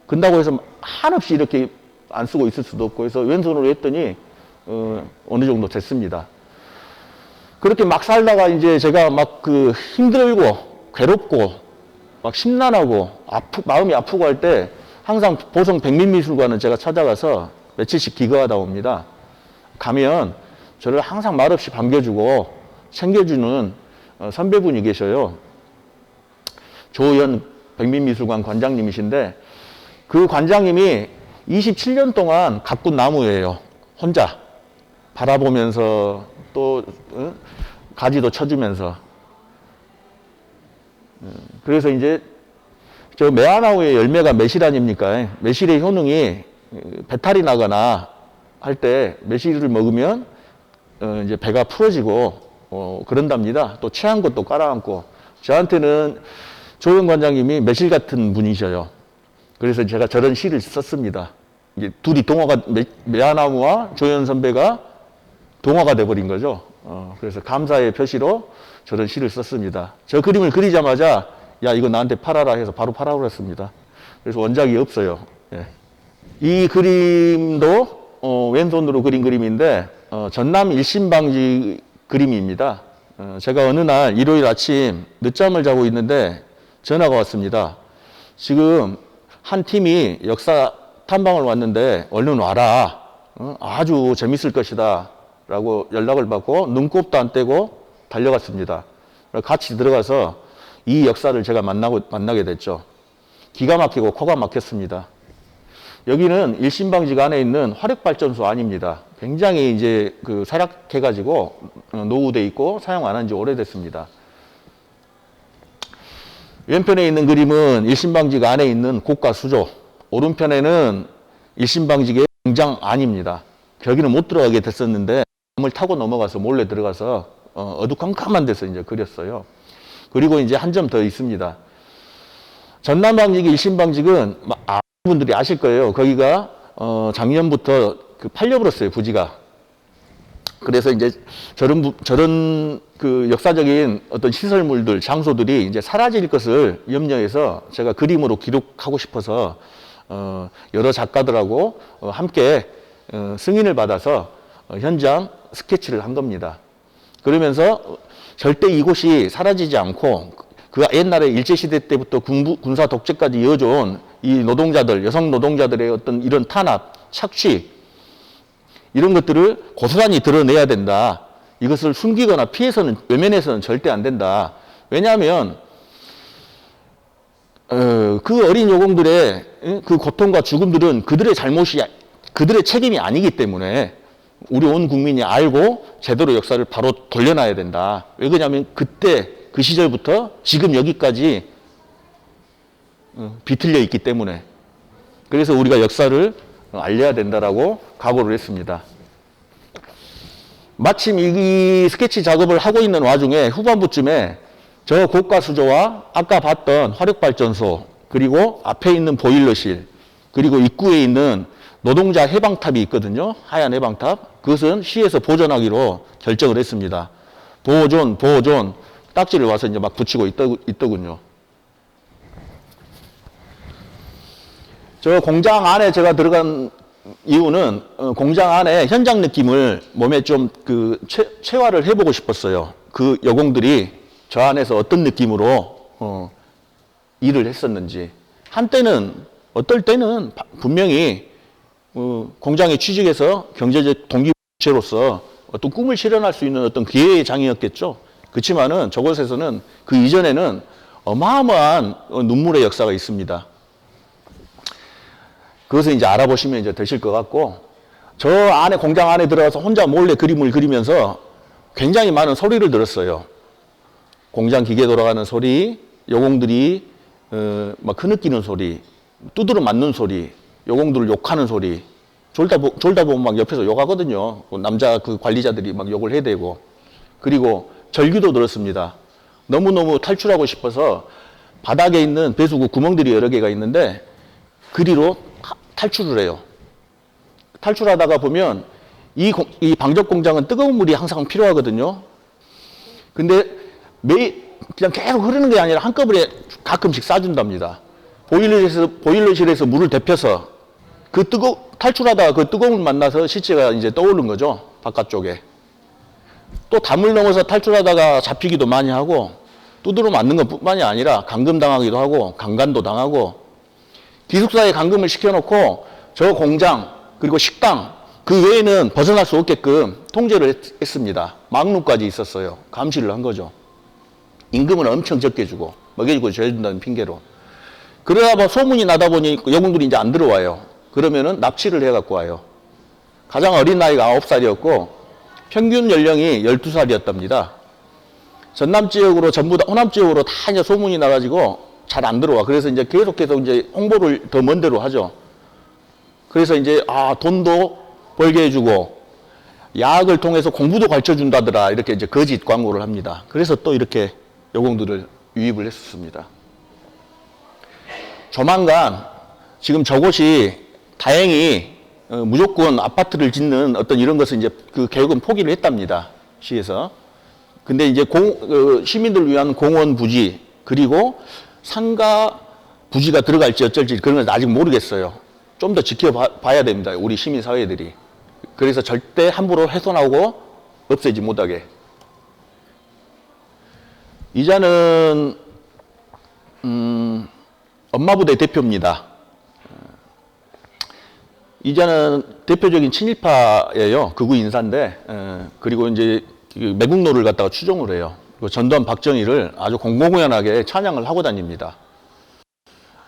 근다고 해서 한없이 이렇게 안 쓰고 있을 수도 없고 해서 왼손으로 했더니 어느 정도 됐습니다. 그렇게 막 살다가 이제 제가 막 힘들고 괴롭고 막 심란하고 마음이 아프고 할 때 항상 보성 백민미술관은 제가 찾아가서 며칠씩 기거하다 옵니다. 가면 저를 항상 말없이 반겨주고 챙겨주는 선배분이 계셔요. 조연 백민미술관 관장님이신데 그 관장님이 27년 동안 가꾼 나무예요. 혼자 바라보면서 또 가지도 쳐주면서. 그래서 이제 저 매화나무의 열매가 매실 아닙니까? 매실의 효능이 배탈이 나거나 할 때 매실을 먹으면 이제 배가 풀어지고 그런답니다. 또 체한 것도 깔아앉고. 저한테는 조영 관장님이 매실 같은 분이셔요. 그래서 제가 저런 시를 썼습니다. 이제 둘이 동화가 매화나무와 조연 선배가 동화가 돼버린 거죠. 그래서 감사의 표시로 저런 시를 썼습니다. 저 그림을 그리자마자 야 이거 나한테 팔아라 해서 바로 팔아고 했습니다. 그래서 원작이 없어요. 예. 이 그림도 왼손으로 그린 그림인데 전남 일신방지 그림입니다. 제가 어느 날 일요일 아침 늦잠을 자고 있는데 전화가 왔습니다. 지금 한 팀이 역사 탐방을 왔는데 얼른 와라. 아주 재밌을 것이다. 라고 연락을 받고 눈곱도 안 떼고 달려갔습니다. 같이 들어가서 이 역사를 제가 만나게 됐죠. 기가 막히고 코가 막혔습니다. 여기는 일신방직 안에 있는 화력발전소 아닙니다. 굉장히 이제 그 사락해가지고 노후돼 있고 사용 안 한 지 오래됐습니다. 왼편에 있는 그림은 일신방직 안에 있는 고가 수조, 오른편에는 일신방직의 공장 안입니다. 여기는 못 들어가게 됐었는데 담을 타고 넘어가서 몰래 들어가서 어두컴컴한 데서 이제 그렸어요. 그리고 이제 한 점 더 있습니다. 전남방직이 일신방직은 분들이 아실 거예요. 거기가 작년부터 팔려버렸어요, 부지가. 그래서 이제 저런 그 역사적인 어떤 시설물들, 장소들이 이제 사라질 것을 염려해서 제가 그림으로 기록하고 싶어서 여러 작가들하고 함께 승인을 받아서 현장 스케치를 한 겁니다. 그러면서 절대 이곳이 사라지지 않고 그 옛날에 일제시대 때부터 군사 독재까지 이어져온 이 노동자들, 여성 노동자들의 어떤 이런 탄압, 착취 이런 것들을 고스란히 드러내야 된다. 이것을 숨기거나 피해서는 외면해서는 절대 안 된다. 왜냐하면 그 어린 요공들의 그 고통과 죽음들은 그들의 잘못이 그들의 책임이 아니기 때문에 우리 온 국민이 알고 제대로 역사를 바로 돌려놔야 된다. 왜 그러냐면 그때 그 시절부터 지금 여기까지 비틀려 있기 때문에. 그래서 우리가 역사를 알려야 된다라고 각오를 했습니다. 마침 이 스케치 작업을 하고 있는 와중에 후반부쯤에 저 고가 수조와 아까 봤던 화력발전소, 그리고 앞에 있는 보일러실, 그리고 입구에 있는 노동자 해방탑이 있거든요. 하얀 해방탑. 그것은 시에서 보존하기로 결정을 했습니다. 보존, 딱지를 와서 이제 막 붙이고 있더군요. 저 공장 안에 제가 들어간 이유는 공장 안에 현장 느낌을 몸에 좀 체화를 해보고 싶었어요. 그 여공들이 저 안에서 어떤 느낌으로 일을 했었는지. 한때는 어떨 때는 분명히 공장에 취직해서 경제적 동기부여로서 어떤 꿈을 실현할 수 있는 어떤 기회의 장이었겠죠. 그렇지만은 저곳에서는 그 이전에는 어마어마한 눈물의 역사가 있습니다. 그것을 이제 알아보시면 이제 되실 것 같고, 저 안에 공장 안에 들어가서 혼자 몰래 그림을 그리면서 굉장히 많은 소리를 들었어요. 공장 기계 돌아가는 소리, 요공들이 막 흐느끼는 소리, 두드러 맞는 소리, 요공들을 욕하는 소리. 졸다 보면 막 옆에서 욕하거든요. 남자 그 관리자들이 막 욕을 해대고. 그리고 절규도 들었습니다. 너무너무 탈출하고 싶어서 바닥에 있는 배수구 구멍들이 여러 개가 있는데 그리로 탈출을 해요. 탈출하다가 보면 이 방적 공장은 뜨거운 물이 항상 필요하거든요. 근데 그냥 계속 흐르는 게 아니라 한꺼번에 가끔씩 쏴준답니다. 보일러실에서 물을 데펴서 탈출하다가 그 뜨거운 물 만나서 시체가 이제 떠오른 거죠. 바깥쪽에. 또 담을 넘어서 탈출하다가 잡히기도 많이 하고, 두드러 맞는 것뿐만이 아니라 감금당하기도 하고, 강간도 당하고, 기숙사에 감금을 시켜놓고 저 공장 그리고 식당 그 외에는 벗어날 수 없게끔 통제를 했습니다. 막루까지 있었어요. 감시를 한 거죠. 임금은 엄청 적게 주고 먹여주고 줘준다는 핑계로. 그러다 뭐 소문이 나다 보니 여군들이 이제 안 들어와요. 그러면은 납치를 해갖고 와요. 가장 어린 나이가 9살이었고 평균 연령이 12살이었답니다. 전남 지역으로 전부 다 호남 지역으로 다 이제 소문이 나가지고 잘 안 들어와. 그래서 이제 계속해서 이제 홍보를 더 먼 데로 하죠. 그래서 이제 돈도 벌게 해주고 야학을 통해서 공부도 가르쳐 준다더라 이렇게 이제 거짓 광고를 합니다. 그래서 또 이렇게 여공들을 유입을 했었습니다. 조만간 지금 저곳이 다행히 무조건 아파트를 짓는 어떤 이런 것을 이제 그 계획은 포기를 했답니다. 시에서. 근데 이제 시민들 위한 공원 부지 그리고 상가 부지가 들어갈지 어쩔지 그런 건 아직 모르겠어요. 좀 더 지켜봐야 됩니다. 우리 시민사회들이. 그래서 절대 함부로 훼손하고 없애지 못하게. 이자는 엄마부대 대표입니다. 이자는 대표적인 친일파예요. 극우 인사인데, 그리고 이제 매국노를 갖다가 추종을 해요. 그리고 전두환 박정희를 아주 공공연하게 찬양을 하고 다닙니다.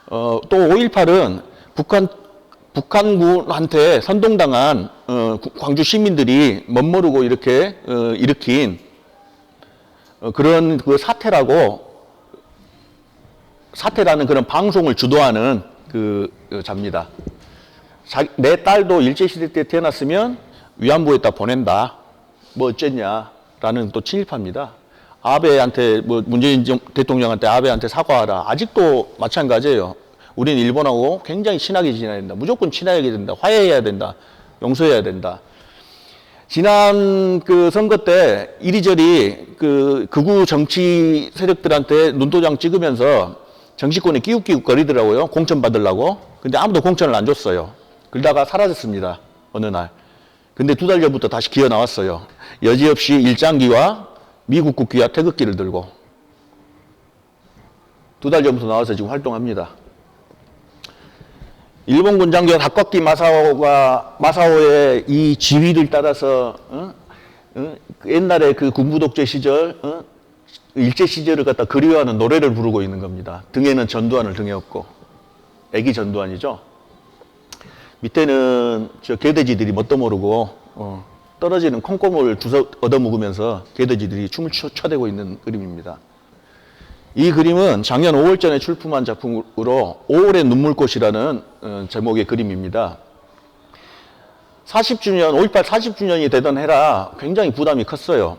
또 5.18은 북한군한테 선동당한 광주 시민들이 멋모르고 이렇게 일으킨 그런 그 사태라는 그런 방송을 주도하는 그 자입니다. 내 딸도 일제시대 때 태어났으면 위안부에다 보낸다. 뭐 어쨌냐라는 또 친일파입니다. 아베한테 뭐 문재인 대통령한테 아베한테 사과하라. 아직도 마찬가지예요. 우리는 일본하고 굉장히 친하게 지내야 된다. 무조건 친하게 된다. 화해해야 된다. 용서해야 된다. 지난 그 선거 때 이리저리 그 극우 정치 세력들한테 눈도장 찍으면서 정치권에 끼욱끼욱 거리더라고요. 공천 받으려고. 근데 아무도 공천을 안 줬어요. 그러다가 사라졌습니다. 어느 날. 근데 2달 전부터 다시 기어 나왔어요. 여지없이 일장기와 미국 국기와 태극기를 들고 2달 전부터 나와서 지금 활동합니다. 일본군 장교 다카키 마사오의 이 지휘를 따라서 옛날에 그 군부 독재 시절 일제 시절을 갖다 그리워하는 노래를 부르고 있는 겁니다. 등에는 전두환을 등에 업고 애기 전두환이죠. 밑에는 저 개돼지들이 뭣도 모르고 떨어지는 콩고물을 얻어먹으면서 개돼지들이 춤을 춰대고 있는 그림입니다. 이 그림은 작년 5월전에 출품한 작품으로 5월의 눈물꽃이라는 제목의 그림입니다. 40주년, 5.18 40주년이 되던 해라 굉장히 부담이 컸어요.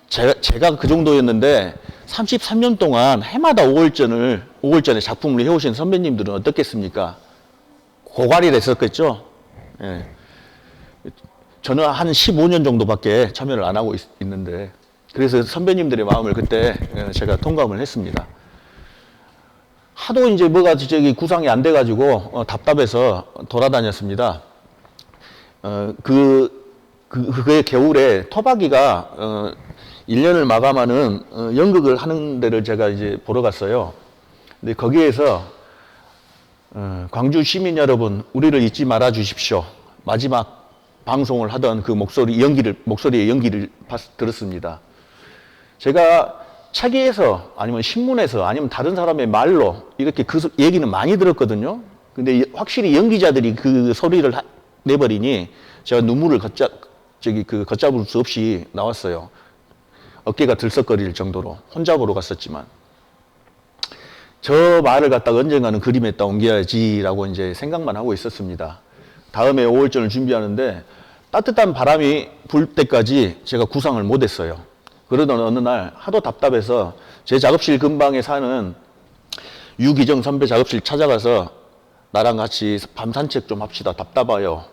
제가 그 정도였는데 33년 동안 해마다 5월전에 작품을 해오신 선배님들은 어떻겠습니까? 고갈이 됐었겠죠? 예. 저는 한 15년 정도밖에 참여를 안 하고 있는데 그래서 선배님들의 마음을 그때 제가 통감을 했습니다. 하도 이제 뭐가 구상이 안 돼가지고 답답해서 돌아다녔습니다. 그의 겨울에 토박이가 1년을 마감하는 연극을 하는 데를 제가 이제 보러 갔어요. 근데 거기에서 광주 시민 여러분, 우리를 잊지 말아 주십시오. 마지막 방송을 하던 그 목소리의 연기를 들었습니다. 제가 책에서 아니면 신문에서 아니면 다른 사람의 말로 이렇게 그 얘기는 많이 들었거든요. 근데 확실히 연기자들이 그 소리를 내버리니 제가 눈물을 걷잡을 수 없이 나왔어요. 어깨가 들썩거릴 정도로 혼자 보러 갔었지만 저 말을 갖다가 언젠가는 그림에다 옮겨야지라고 이제 생각만 하고 있었습니다. 다음에 5월전을 준비하는데 따뜻한 바람이 불 때까지 제가 구상을 못했어요. 그러던 어느 날 하도 답답해서 제 작업실 근방에 사는 유기정 선배 작업실 찾아가서 나랑 같이 밤 산책 좀 합시다. 답답해요.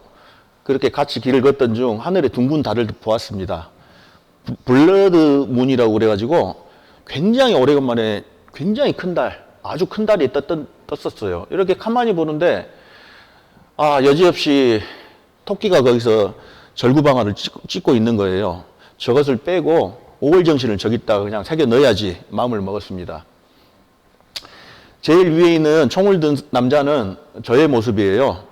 그렇게 같이 길을 걷던 중 하늘에 둥근 달을 보았습니다. 블러드 문이라고 그래가지고 굉장히 오래간만에 굉장히 큰 달, 아주 큰 달이 떴었어요. 이렇게 가만히 보는데 여지없이 토끼가 거기서 절구방아를 찍고 있는 거예요. 저것을 빼고 5월 정신을 저기다가 그냥 새겨 넣어야지 마음을 먹었습니다. 제일 위에 있는 총을 든 남자는 저의 모습이에요.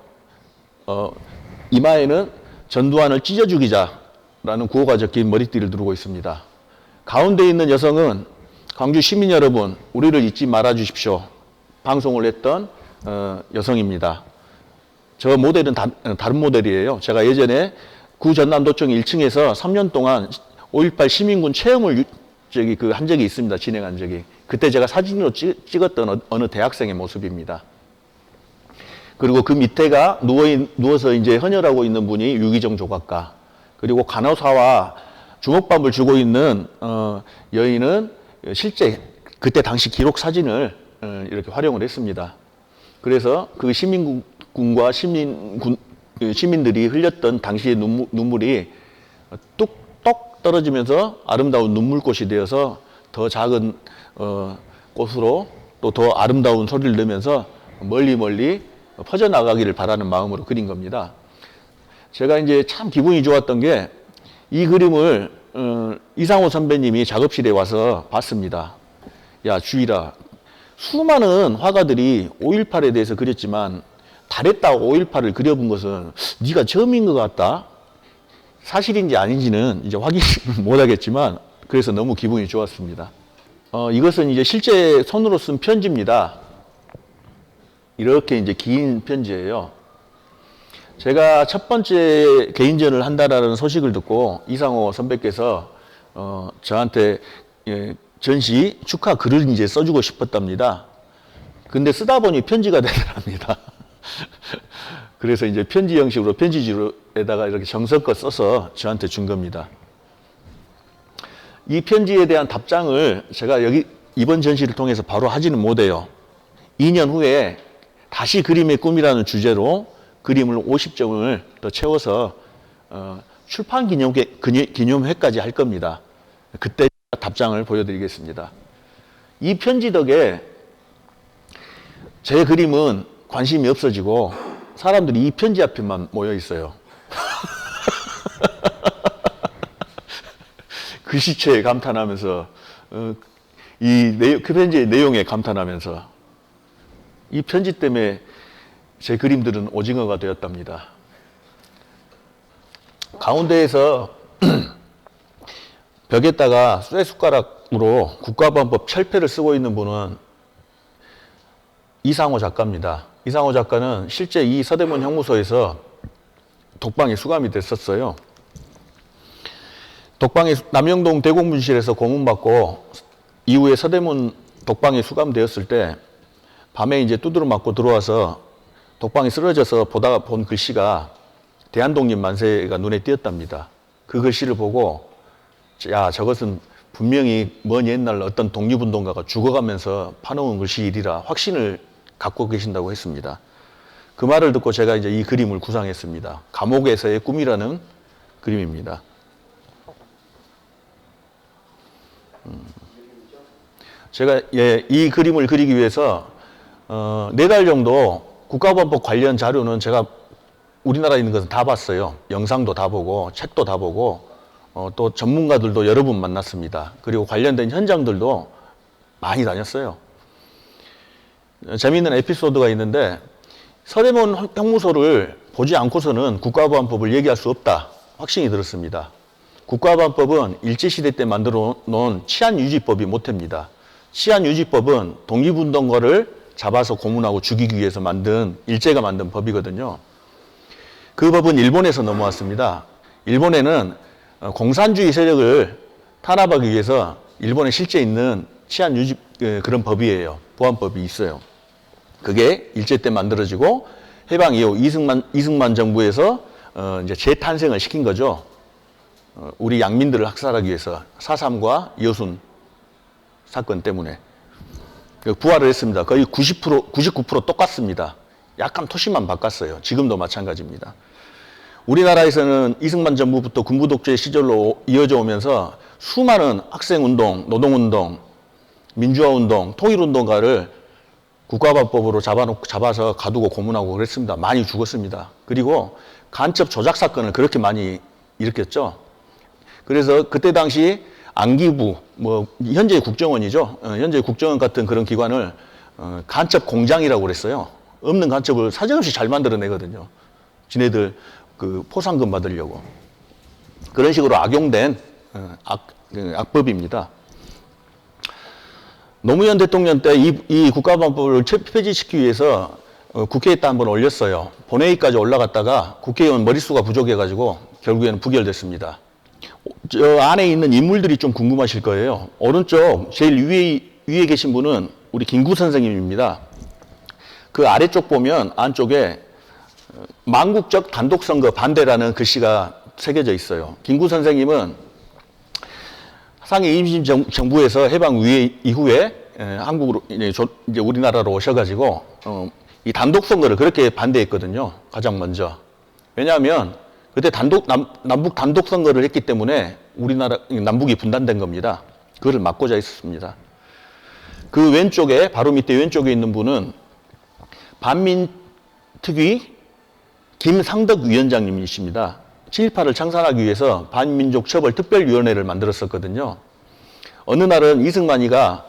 이마에는 전두환을 찢어 죽이자라는 구호가 적힌 머리띠를 두르고 있습니다. 가운데 있는 여성은 광주 시민 여러분, 우리를 잊지 말아 주십시오. 방송을 했던 여성입니다. 저 모델은 다른 모델이에요. 제가 예전에 구 전남도청 1층에서 3년 동안 5.18 시민군 체험을 한 적이 있습니다. 진행한 적이. 그때 제가 사진으로 찍었던 어느 대학생의 모습입니다. 그리고 그 밑에가 누워서 이제 헌혈하고 있는 분이 유기정 조각가. 그리고 간호사와 주먹밥을 주고 있는 여인은 실제 그때 당시 기록 사진을 이렇게 활용을 했습니다. 그래서 그 시민군과 시민들이 흘렸던 당시의 눈물이 뚝뚝 떨어지면서 아름다운 눈물꽃이 되어서 더 작은 꽃으로 또 더 아름다운 소리를 내면서 멀리 퍼져나가기를 바라는 마음으로 그린 겁니다. 제가 이제 참 기분이 좋았던 게 이 그림을 이상호 선배님이 작업실에 와서 봤습니다. 야, 주일아, 수많은 화가들이 5.18에 대해서 그렸지만 달에다 5.18을 그려본 것은 네가 처음인 것 같다. 사실인지 아닌지는 이제 확인 못하겠지만 그래서 너무 기분이 좋았습니다. 이것은 이제 실제 손으로 쓴 편지입니다. 이렇게 이제 긴 편지예요. 제가 첫 번째 개인전을 한다라는 소식을 듣고 이상호 선배께서 저한테 전시 축하 글을 이제 써주고 싶었답니다. 근데 쓰다 보니 편지가 되더랍니다. 그래서 이제 편지 형식으로 편지지에다가 이렇게 정성껏 써서 저한테 준 겁니다. 이 편지에 대한 답장을 제가 이번 전시를 통해서 바로 하지는 못해요. 2년 후에 다시 그림의 꿈이라는 주제로 그림을 50점을 더 채워서 출판 기념회까지 할 겁니다. 그때 답장을 보여드리겠습니다. 이 편지 덕에 제 그림은 관심이 없어지고 사람들이 이 편지 앞에만 모여 있어요. 글씨체에 감탄하면서 그 편지의 내용에 감탄하면서 이 편지 때문에 제 그림들은 오징어가 되었답니다. 가운데에서 벽에다가 쇠숟가락으로 국가보안법 철폐를 쓰고 있는 분은 이상호 작가입니다. 이상호 작가는 실제 이 서대문 형무소에서 독방에 수감이 됐었어요. 독방에 남영동 대공분실에서 고문받고 이후에 서대문 독방에 수감되었을 때 밤에 이제 두드러 맞고 들어와서 독방에 쓰러져서 보다가 본 글씨가 대한독립 만세가 눈에 띄었답니다. 그 글씨를 보고 야, 저것은 분명히 먼 옛날 어떤 독립운동가가 죽어가면서 파놓은 글씨이리라 확신을 갖고 계신다고 했습니다. 그 말을 듣고 제가 이제 이 그림을 구상했습니다. 감옥에서의 꿈이라는 그림입니다. 제가 이 그림을 그리기 위해서 4달 정도 국가보안법 관련 자료는 제가 우리나라에 있는 것은 다 봤어요. 영상도 다 보고 책도 다 보고 또 전문가들도 여러 분 만났습니다. 그리고 관련된 현장들도 많이 다녔어요. 재미있는 에피소드가 있는데 서대문 형무소를 보지 않고서는 국가보안법을 얘기할 수 없다 확신이 들었습니다. 국가보안법은 일제시대 때 만들어 놓은 치안유지법이 모태입니다. 치안유지법은 독립운동가를 잡아서 고문하고 죽이기 위해서 일제가 만든 법이거든요. 그 법은 일본에서 넘어왔습니다. 일본에는 공산주의 세력을 탄압하기 위해서 일본에 실제 있는 치안유지 그런 법이에요. 보안법이 있어요. 그게 일제 때 만들어지고 해방 이후 이승만 정부에서 이제 재탄생을 시킨 거죠. 우리 양민들을 학살하기 위해서 4.3과 이호순 사건 때문에 부활을 했습니다. 거의 99% 똑같습니다. 약간 토시만 바꿨어요. 지금도 마찬가지입니다. 우리나라에서는 이승만 정부부터 군부 독재 시절로 이어져 오면서 수많은 학생운동, 노동운동, 민주화운동, 통일운동가를 국가보안법으로 잡아서 가두고 고문하고 그랬습니다. 많이 죽었습니다. 그리고 간첩 조작 사건을 그렇게 많이 일으켰죠. 그래서 그때 당시 안기부, 현재 국정원이죠. 현재 국정원 같은 그런 기관을 간첩 공장이라고 그랬어요. 없는 간첩을 사정없이 잘 만들어내거든요. 지네들 그 포상금 받으려고. 그런 식으로 악용된 악법입니다. 노무현 대통령 때 이 국가보안법을 폐지시키기 위해서 국회에다 한번 올렸어요. 본회의까지 올라갔다가 국회의원 머릿수가 부족해가지고 결국에는 부결됐습니다. 저 안에 있는 인물들이 좀 궁금하실 거예요. 오른쪽 제일 위에 계신 분은 우리 김구 선생님입니다. 그 아래쪽 보면 안쪽에 망국적 단독선거 반대라는 글씨가 새겨져 있어요. 김구 선생님은 상해 임시정부에서 해방 이후에 한국으로 이제 우리나라로 오셔가지고 이 단독선거를 그렇게 반대했거든요. 가장 먼저. 왜냐하면 그때 남북 단독선거를 했기 때문에 우리나라 남북이 분단된 겁니다. 그거를 막고자 했었습니다. 그 왼쪽에 바로 밑에 왼쪽에 있는 분은 반민특위 김상덕 위원장님이십니다. 5.18을 창산하기 위해서 반민족 처벌 특별위원회를 만들었었거든요. 어느 날은 이승만이가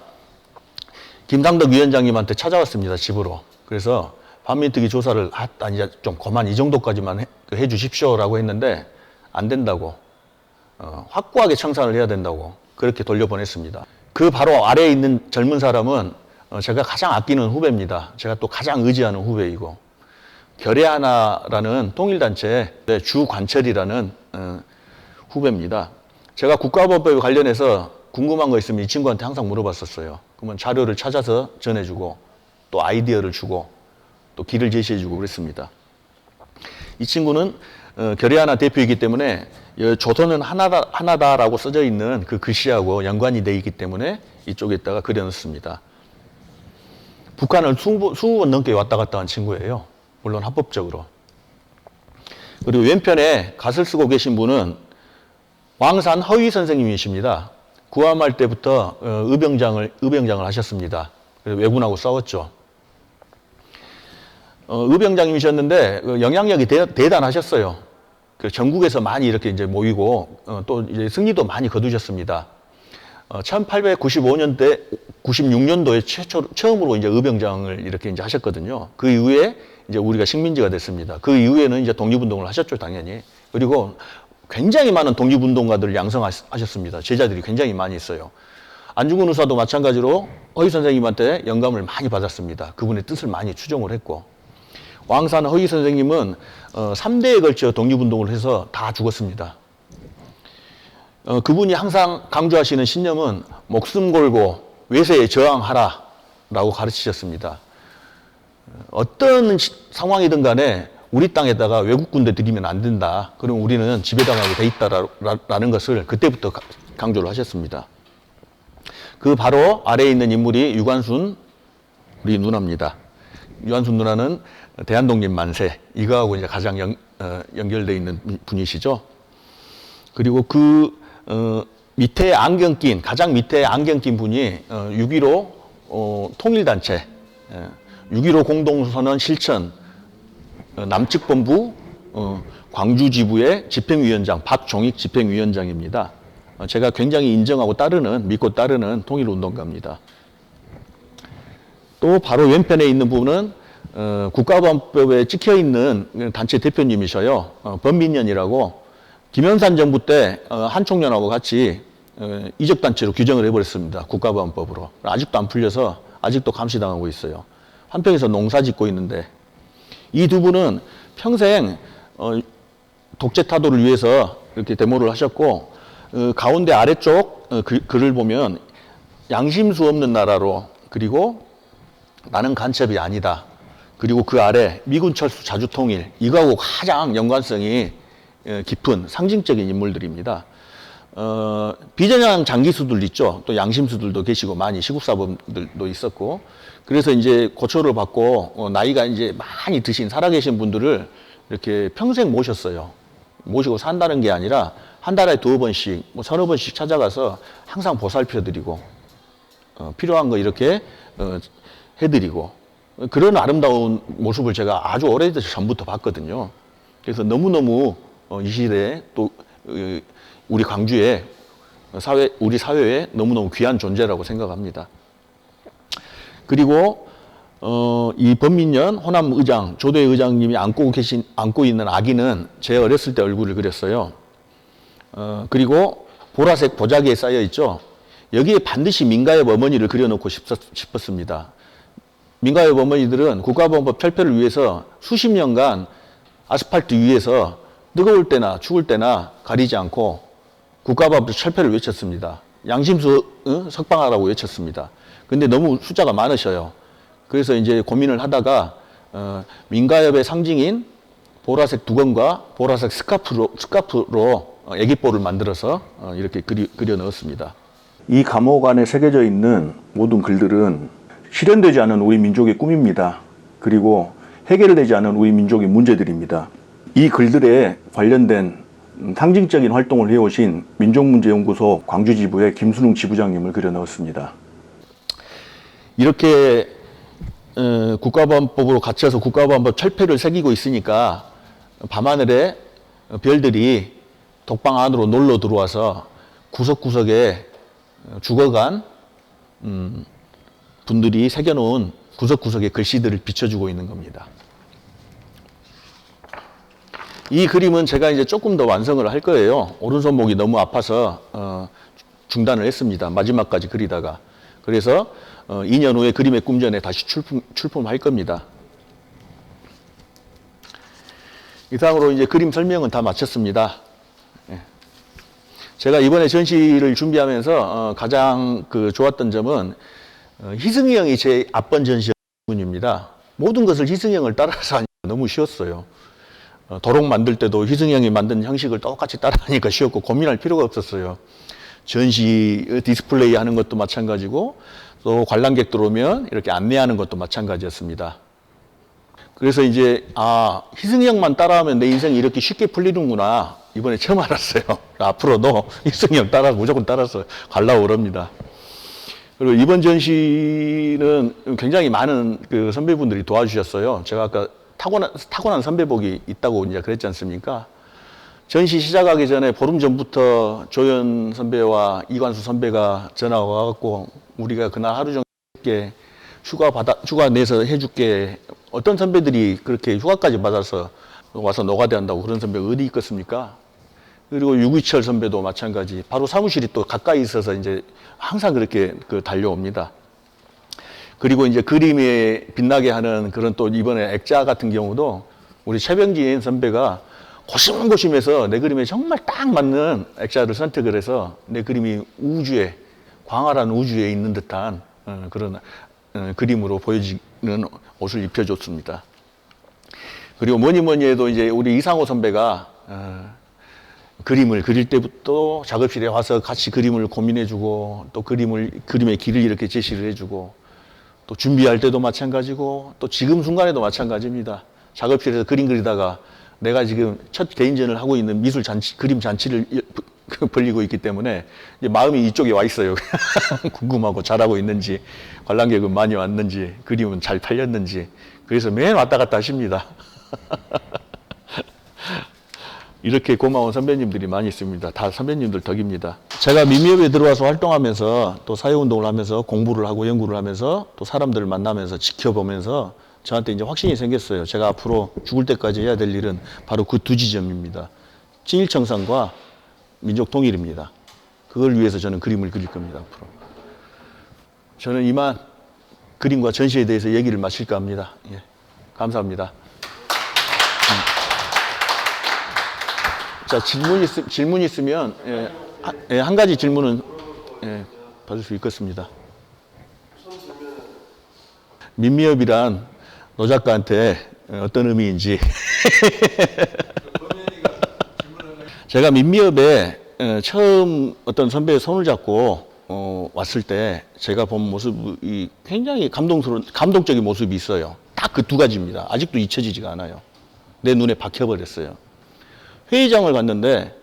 김상덕 위원장님한테 찾아왔습니다. 집으로. 그래서 반민특위 조사를 이제 좀 그만 이 정도까지만 해 주십시오라고 했는데 안 된다고 확고하게 청산을 해야 된다고 그렇게 돌려보냈습니다. 그 바로 아래에 있는 젊은 사람은 제가 가장 아끼는 후배입니다. 제가 또 가장 의지하는 후배이고 결의하나라는 통일단체의 주관철이라는 후배입니다. 제가 국가보안법에 관련해서 궁금한 거 있으면 이 친구한테 항상 물어봤었어요. 그러면 자료를 찾아서 전해주고 또 아이디어를 주고 또 길을 제시해주고 그랬습니다. 이 친구는 결의하나 대표이기 때문에 조선은 하나다라고 써져 있는 그 글씨하고 연관이 되어 있기 때문에 이쪽에다가 그려놓습니다. 북한을 20번 넘게 왔다 갔다 한 친구예요. 물론 합법적으로. 그리고 왼편에 갓을 쓰고 계신 분은 왕산 허위 선생님이십니다. 구함할 때부터 의병장을 하셨습니다. 그래서 왜군하고 싸웠죠. 의병장님이셨는데 영향력이 대단하셨어요. 그 전국에서 많이 이렇게 이제 모이고 또 이제 승리도 많이 거두셨습니다. 1895년대 96년도에 처음으로 이제 의병장을 이렇게 이제 하셨거든요. 그 이후에 이제 우리가 식민지가 됐습니다. 그 이후에는 이제 독립운동을 하셨죠, 당연히. 그리고 굉장히 많은 독립운동가들을 양성하셨습니다. 제자들이 굉장히 많이 있어요. 안중근 의사도 마찬가지로 허위 선생님한테 영감을 많이 받았습니다. 그분의 뜻을 많이 추종을 했고. 왕산 허위 선생님은 3대에 걸쳐 독립운동을 해서 다 죽었습니다. 그분이 항상 강조하시는 신념은 목숨 걸고 외세에 저항하라 라고 가르치셨습니다. 어떤 상황이든 간에 우리 땅에다가 외국 군대 들이면 안 된다. 그럼 우리는 지배당하게 돼 있다라는 것을 그때부터 강조를 하셨습니다. 그 바로 아래에 있는 인물이 유관순 우리 누나입니다. 유관순 누나는 대한독립 만세 이거하고 이제 가장 연결되어 있는 분이시죠. 그리고 그 밑에 가장 밑에 안경 낀 분이 6.15 통일단체 6.15 공동선언 실천 남측본부 광주지부의 집행위원장 박종익 집행위원장입니다. 제가 굉장히 믿고 따르는 통일운동가입니다. 또 바로 왼편에 있는 분은 국가보안법에 찍혀있는 단체 대표님이셔요. 범민련이라고 김영삼 정부 때 한총련하고 같이 이적단체로 규정을 해버렸습니다. 국가보안법으로. 아직도 안 풀려서 아직도 감시당하고 있어요. 한평에서 농사 짓고 있는데 이 두 분은 평생 독재 타도를 위해서 이렇게 데모를 하셨고 가운데 아래쪽 글을 보면 양심수 없는 나라로 그리고 나는 간첩이 아니다. 그리고 그 아래 미군 철수 자주 통일 이거하고 가장 연관성이 깊은 상징적인 인물들입니다. 비전향 장기수들 있죠. 또 양심수들도 계시고 많이 시국사범들도 있었고 그래서 이제 고초를 받고 나이가 이제 많이 드신 살아계신 분들을 이렇게 평생 모셨어요. 모시고 산다는 게 아니라 한 달에 2번씩 뭐 서너 번씩 찾아가서 항상 보살펴드리고 필요한 거 이렇게 해드리고 그런 아름다운 모습을 제가 아주 오래전부터 봤거든요. 그래서 너무너무 이 시대에 또 우리 광주에 우리 사회에 너무너무 귀한 존재라고 생각합니다. 그리고 이 범민련 호남 의장 조대 의장님이 안고 있는 아기는 제 어렸을 때 얼굴을 그렸어요. 그리고 보라색 보자기에 쌓여 있죠. 여기에 반드시 민가협 어머니를 그려놓고 싶었습니다. 민가협 어머니들은 국가보안법 철폐를 위해서 수십 년간 아스팔트 위에서 뜨거울 때나 추울 때나 가리지 않고 국가보안법 철폐를 외쳤습니다. 양심수 석방하라고 외쳤습니다. 근데 너무 숫자가 많으셔요. 그래서 이제 고민을 하다가 민가협의 상징인 보라색 두건과 보라색 스카프로 애기볼을 만들어서 이렇게 그려 넣었습니다. 이 감옥 안에 새겨져 있는 모든 글들은 실현되지 않은 우리 민족의 꿈입니다. 그리고 해결되지 않은 우리 민족의 문제들입니다. 이 글들에 관련된 상징적인 활동을 해오신 민족문제연구소 광주지부의 김순웅 지부장님을 그려 넣었습니다. 이렇게 국가보안법으로 갇혀서 국가보안법 철폐를 새기고 있으니까 밤하늘에 별들이 독방 안으로 놀러 들어와서 구석구석에 죽어간 분들이 새겨놓은 구석구석에 글씨들을 비춰주고 있는 겁니다. 이 그림은 제가 이제 조금 더 완성을 할 거예요. 오른손목이 너무 아파서 중단을 했습니다. 마지막까지 그리다가. 그래서 2년 후에 그림의 꿈전에 다시 출품할 겁니다. 이상으로 이제 그림 설명은 다 마쳤습니다. 예. 제가 이번에 전시를 준비하면서 가장 좋았던 점은 희승이 형이 제 앞번 전시입니다. 모든 것을 희승이 형을 따라서 하니까 너무 쉬웠어요. 도록 만들 때도 희승이 형이 만든 형식을 똑같이 따라하니까 쉬웠고 고민할 필요가 없었어요. 전시 디스플레이 하는 것도 마찬가지고 또 관람객 들어오면 이렇게 안내하는 것도 마찬가지였습니다. 그래서 이제 희승이 형만 따라하면 내 인생이 이렇게 쉽게 풀리는구나 이번에 처음 알았어요. 앞으로도 희승이 형 따라 무조건 따라서 가려고 그럽니다. 그리고 이번 전시는 굉장히 많은 선배분들이 도와주셨어요. 제가 아까 타고난 선배복이 있다고 이제 그랬지 않습니까? 전시 시작하기 전에 보름 전부터 조연 선배와 이관수 선배가 전화가 와갖고 우리가 그날 하루 종일 휴가 내서 해줄게. 어떤 선배들이 그렇게 휴가까지 받아서 와서 노가대 한다고 그런 선배 어디 있겠습니까? 그리고 유기철 선배도 마찬가지. 바로 사무실이 또 가까이 있어서 이제 항상 그렇게 달려옵니다. 그리고 이제 그림에 빛나게 하는 그런 또 이번에 액자 같은 경우도 우리 최병진 선배가 고심고심해서 내 그림에 정말 딱 맞는 액자를 선택을 해서 내 그림이 우주에, 광활한 우주에 있는 듯한 그런 그림으로 보여지는 옷을 입혀줬습니다. 그리고 뭐니 해도 이제 우리 이상호 선배가 그림을 그릴 때부터 작업실에 와서 같이 그림을 고민해주고 또 그림의 길을 이렇게 제시를 해주고 또 준비할 때도 마찬가지고 또 지금 순간에도 마찬가지입니다. 작업실에서 그림 그리다가 내가 지금 첫 개인전을 하고 있는 그림 잔치를 벌리고 있기 때문에 이제 마음이 이쪽에 와 있어요. 궁금하고 잘하고 있는지, 관람객은 많이 왔는지, 그림은 잘 팔렸는지. 그래서 매일 왔다 갔다 하십니다. 이렇게 고마운 선배님들이 많이 있습니다. 다 선배님들 덕입니다. 제가 미미업에 들어와서 활동하면서 또 사회운동을 하면서 공부를 하고 연구를 하면서 또 사람들을 만나면서 지켜보면서 저한테 이제 확신이 생겼어요. 제가 앞으로 죽을 때까지 해야 될 일은 바로 그 두 지점입니다. 친일청산과 민족 통일입니다. 그걸 위해서 저는 그림을 그릴 겁니다. 앞으로. 저는 이만 그림과 전시에 대해서 얘기를 마칠까 합니다. 예, 감사합니다. 자, 질문 있으면 한 가지 질문은 받을 수 있겠습니다. 민미업이란 노 작가한테 어떤 의미인지. 제가 민미업에 처음 어떤 선배의 손을 잡고 왔을 때 제가 본 모습이 굉장히 감동적인 모습이 있어요. 딱 그 두 가지입니다. 아직도 잊혀지지가 않아요. 내 눈에 박혀버렸어요. 회의장을 갔는데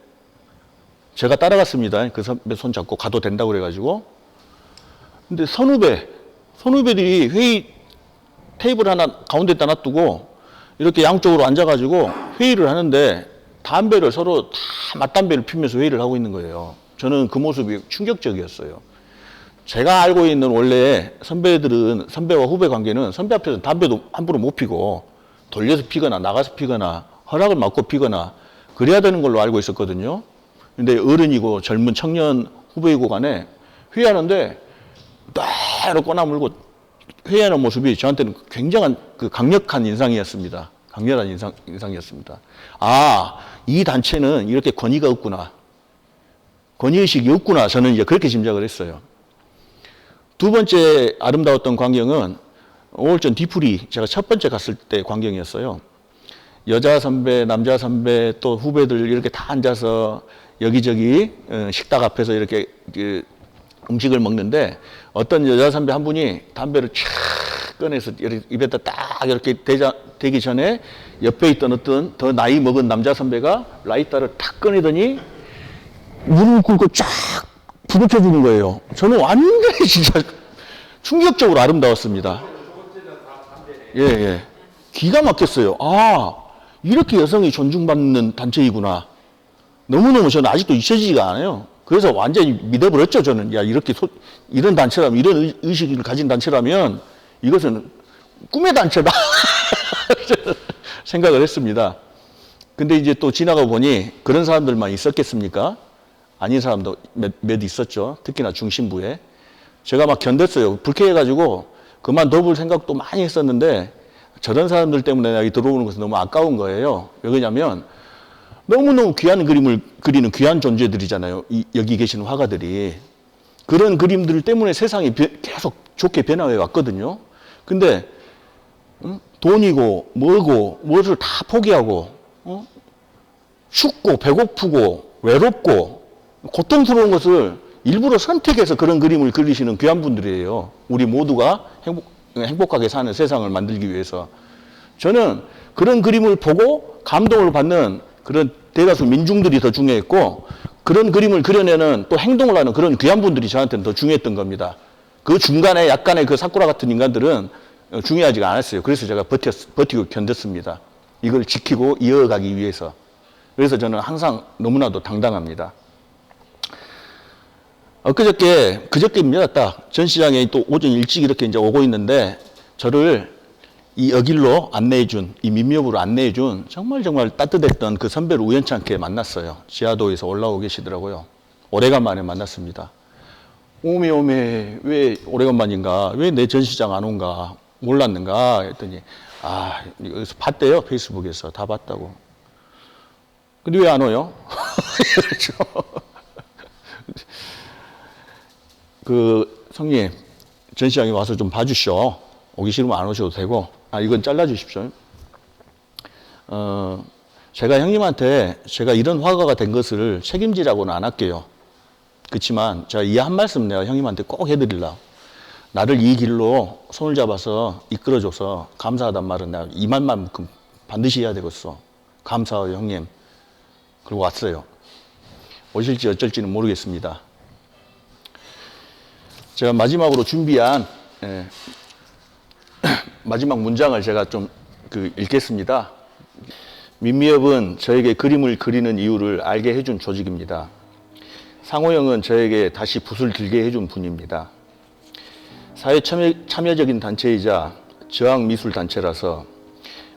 제가 따라갔습니다. 그 선배 손 잡고 가도 된다고 그래가지고. 근데 선후배들이 회의 테이블 하나 가운데다 놔두고 이렇게 양쪽으로 앉아가지고 회의를 하는데 담배를 서로 다 맞담배를 피면서 회의를 하고 있는 거예요. 저는 그 모습이 충격적이었어요. 제가 알고 있는 원래 선배와 후배 관계는 선배 앞에서 담배도 함부로 못 피고 돌려서 피거나 나가서 피거나 허락을 받고 피거나 그래야 되는 걸로 알고 있었거든요. 근데 어른이고 젊은 청년 후배이고 간에 회의하는데 따로 꼬나물고 회의하는 모습이 저한테는 굉장한 강력한 인상이었습니다. 강렬한 인상이었습니다. 이 단체는 이렇게 권위가 없구나. 권위의식이 없구나. 저는 이제 그렇게 짐작을 했어요. 두 번째 아름다웠던 광경은 5월 전 뒤풀이 제가 첫 번째 갔을 때 광경이었어요. 여자 선배, 남자 선배, 또 후배들 이렇게 다 앉아서 여기저기 식탁 앞에서 이렇게 음식을 먹는데 어떤 여자 선배 한 분이 담배를 촥 꺼내서 입에다 딱 이렇게 대기 전에 옆에 있던 어떤 더 나이 먹은 남자 선배가 라이터를 탁 꺼내더니 물을 끓고 쫙 부딪혀 주는 거예요. 저는 완전히 진짜 충격적으로 아름다웠습니다. 예. 기가 막혔어요. 이렇게 여성이 존중받는 단체이구나. 너무너무 저는 아직도 잊혀지지가 않아요. 그래서 완전히 믿어버렸죠, 저는. 야, 이런 단체라면, 이런 의식을 가진 단체라면 이것은 꿈의 단체다. 생각을 했습니다. 근데 이제 또 지나가 보니 그런 사람들만 있었겠습니까? 아닌 사람도 몇 있었죠. 특히나 중심부에. 제가 막 견뎠어요. 불쾌해가지고 그만둬볼 생각도 많이 했었는데 저런 사람들 때문에 여기 들어오는 것은 너무 아까운 거예요. 왜 그러냐면 너무너무 귀한 그림을 그리는 귀한 존재들이잖아요. 여기 계시는 화가들이. 그런 그림들 때문에 세상이 계속 좋게 변화해 왔거든요. 근데 돈이고 뭐고 뭐를 다 포기하고 춥고 배고프고 외롭고 고통스러운 것을 일부러 선택해서 그런 그림을 그리시는 귀한 분들이에요. 우리 모두가 행복하게 사는 세상을 만들기 위해서. 저는 그런 그림을 보고 감동을 받는 그런 대다수 민중들이 더 중요했고 그런 그림을 그려내는 또 행동을 하는 그런 귀한 분들이 저한테는 더 중요했던 겁니다. 그 중간에 약간의 그 사쿠라 같은 인간들은 중요하지가 않았어요. 그래서 제가 버티고 견뎠습니다. 이걸 지키고 이어가기 위해서. 그래서 저는 항상 너무나도 당당합니다. 그저께입니다. 딱 전시장에 또 오전 일찍 이렇게 이제 오고 있는데 저를 이 여길로 안내해준, 이 민미업으로 안내해준 정말 따뜻했던 그 선배를 우연찮게 만났어요. 지하도에서 올라오고 계시더라고요. 오래간만에 만났습니다. 오메, 왜 오래간만인가? 왜 내 전시장 안 온가? 몰랐는가? 했더니, 여기서 봤대요. 페이스북에서. 다 봤다고. 근데 왜 안 오요? 그렇죠. 성님, 전시장에 와서 좀 봐주시오. 오기 싫으면 안 오셔도 되고. 이건 잘라주십시오. 제가 형님한테 제가 이런 화가가 된 것을 책임지라고는 안 할게요. 그렇지만 제가 이 한 말씀 내가 형님한테 꼭 해드리려고. 나를 이 길로 손을 잡아서 이끌어줘서 감사하단 말은 내가 이 말만큼 반드시 해야 되겠어. 감사해요, 형님. 그리고 왔어요. 오실지 어쩔지는 모르겠습니다. 제가 마지막으로 준비한 마지막 문장을 제가 좀 읽겠습니다. 민미업은 저에게 그림을 그리는 이유를 알게 해준 조직입니다. 상호형은 저에게 다시 붓을 들게 해준 분입니다. 사회 참여적인 단체이자 저항미술 단체라서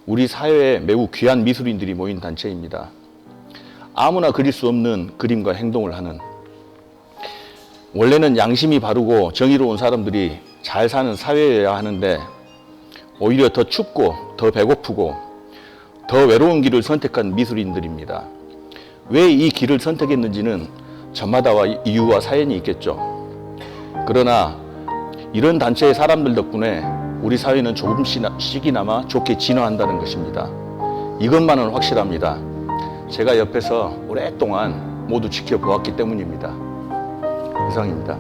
우리 사회에 매우 귀한 미술인들이 모인 단체입니다. 아무나 그릴 수 없는 그림과 행동을 하는, 원래는 양심이 바르고 정의로운 사람들이 잘 사는 사회여야 하는데 오히려 더 춥고 더 배고프고 더 외로운 길을 선택한 미술인들입니다. 왜 이 길을 선택했는지는 저마다와 이유와 사연이 있겠죠. 그러나 이런 단체의 사람들 덕분에 우리 사회는 조금씩이나마 좋게 진화한다는 것입니다. 이것만은 확실합니다. 제가 옆에서 오랫동안 모두 지켜보았기 때문입니다. 이상입니다.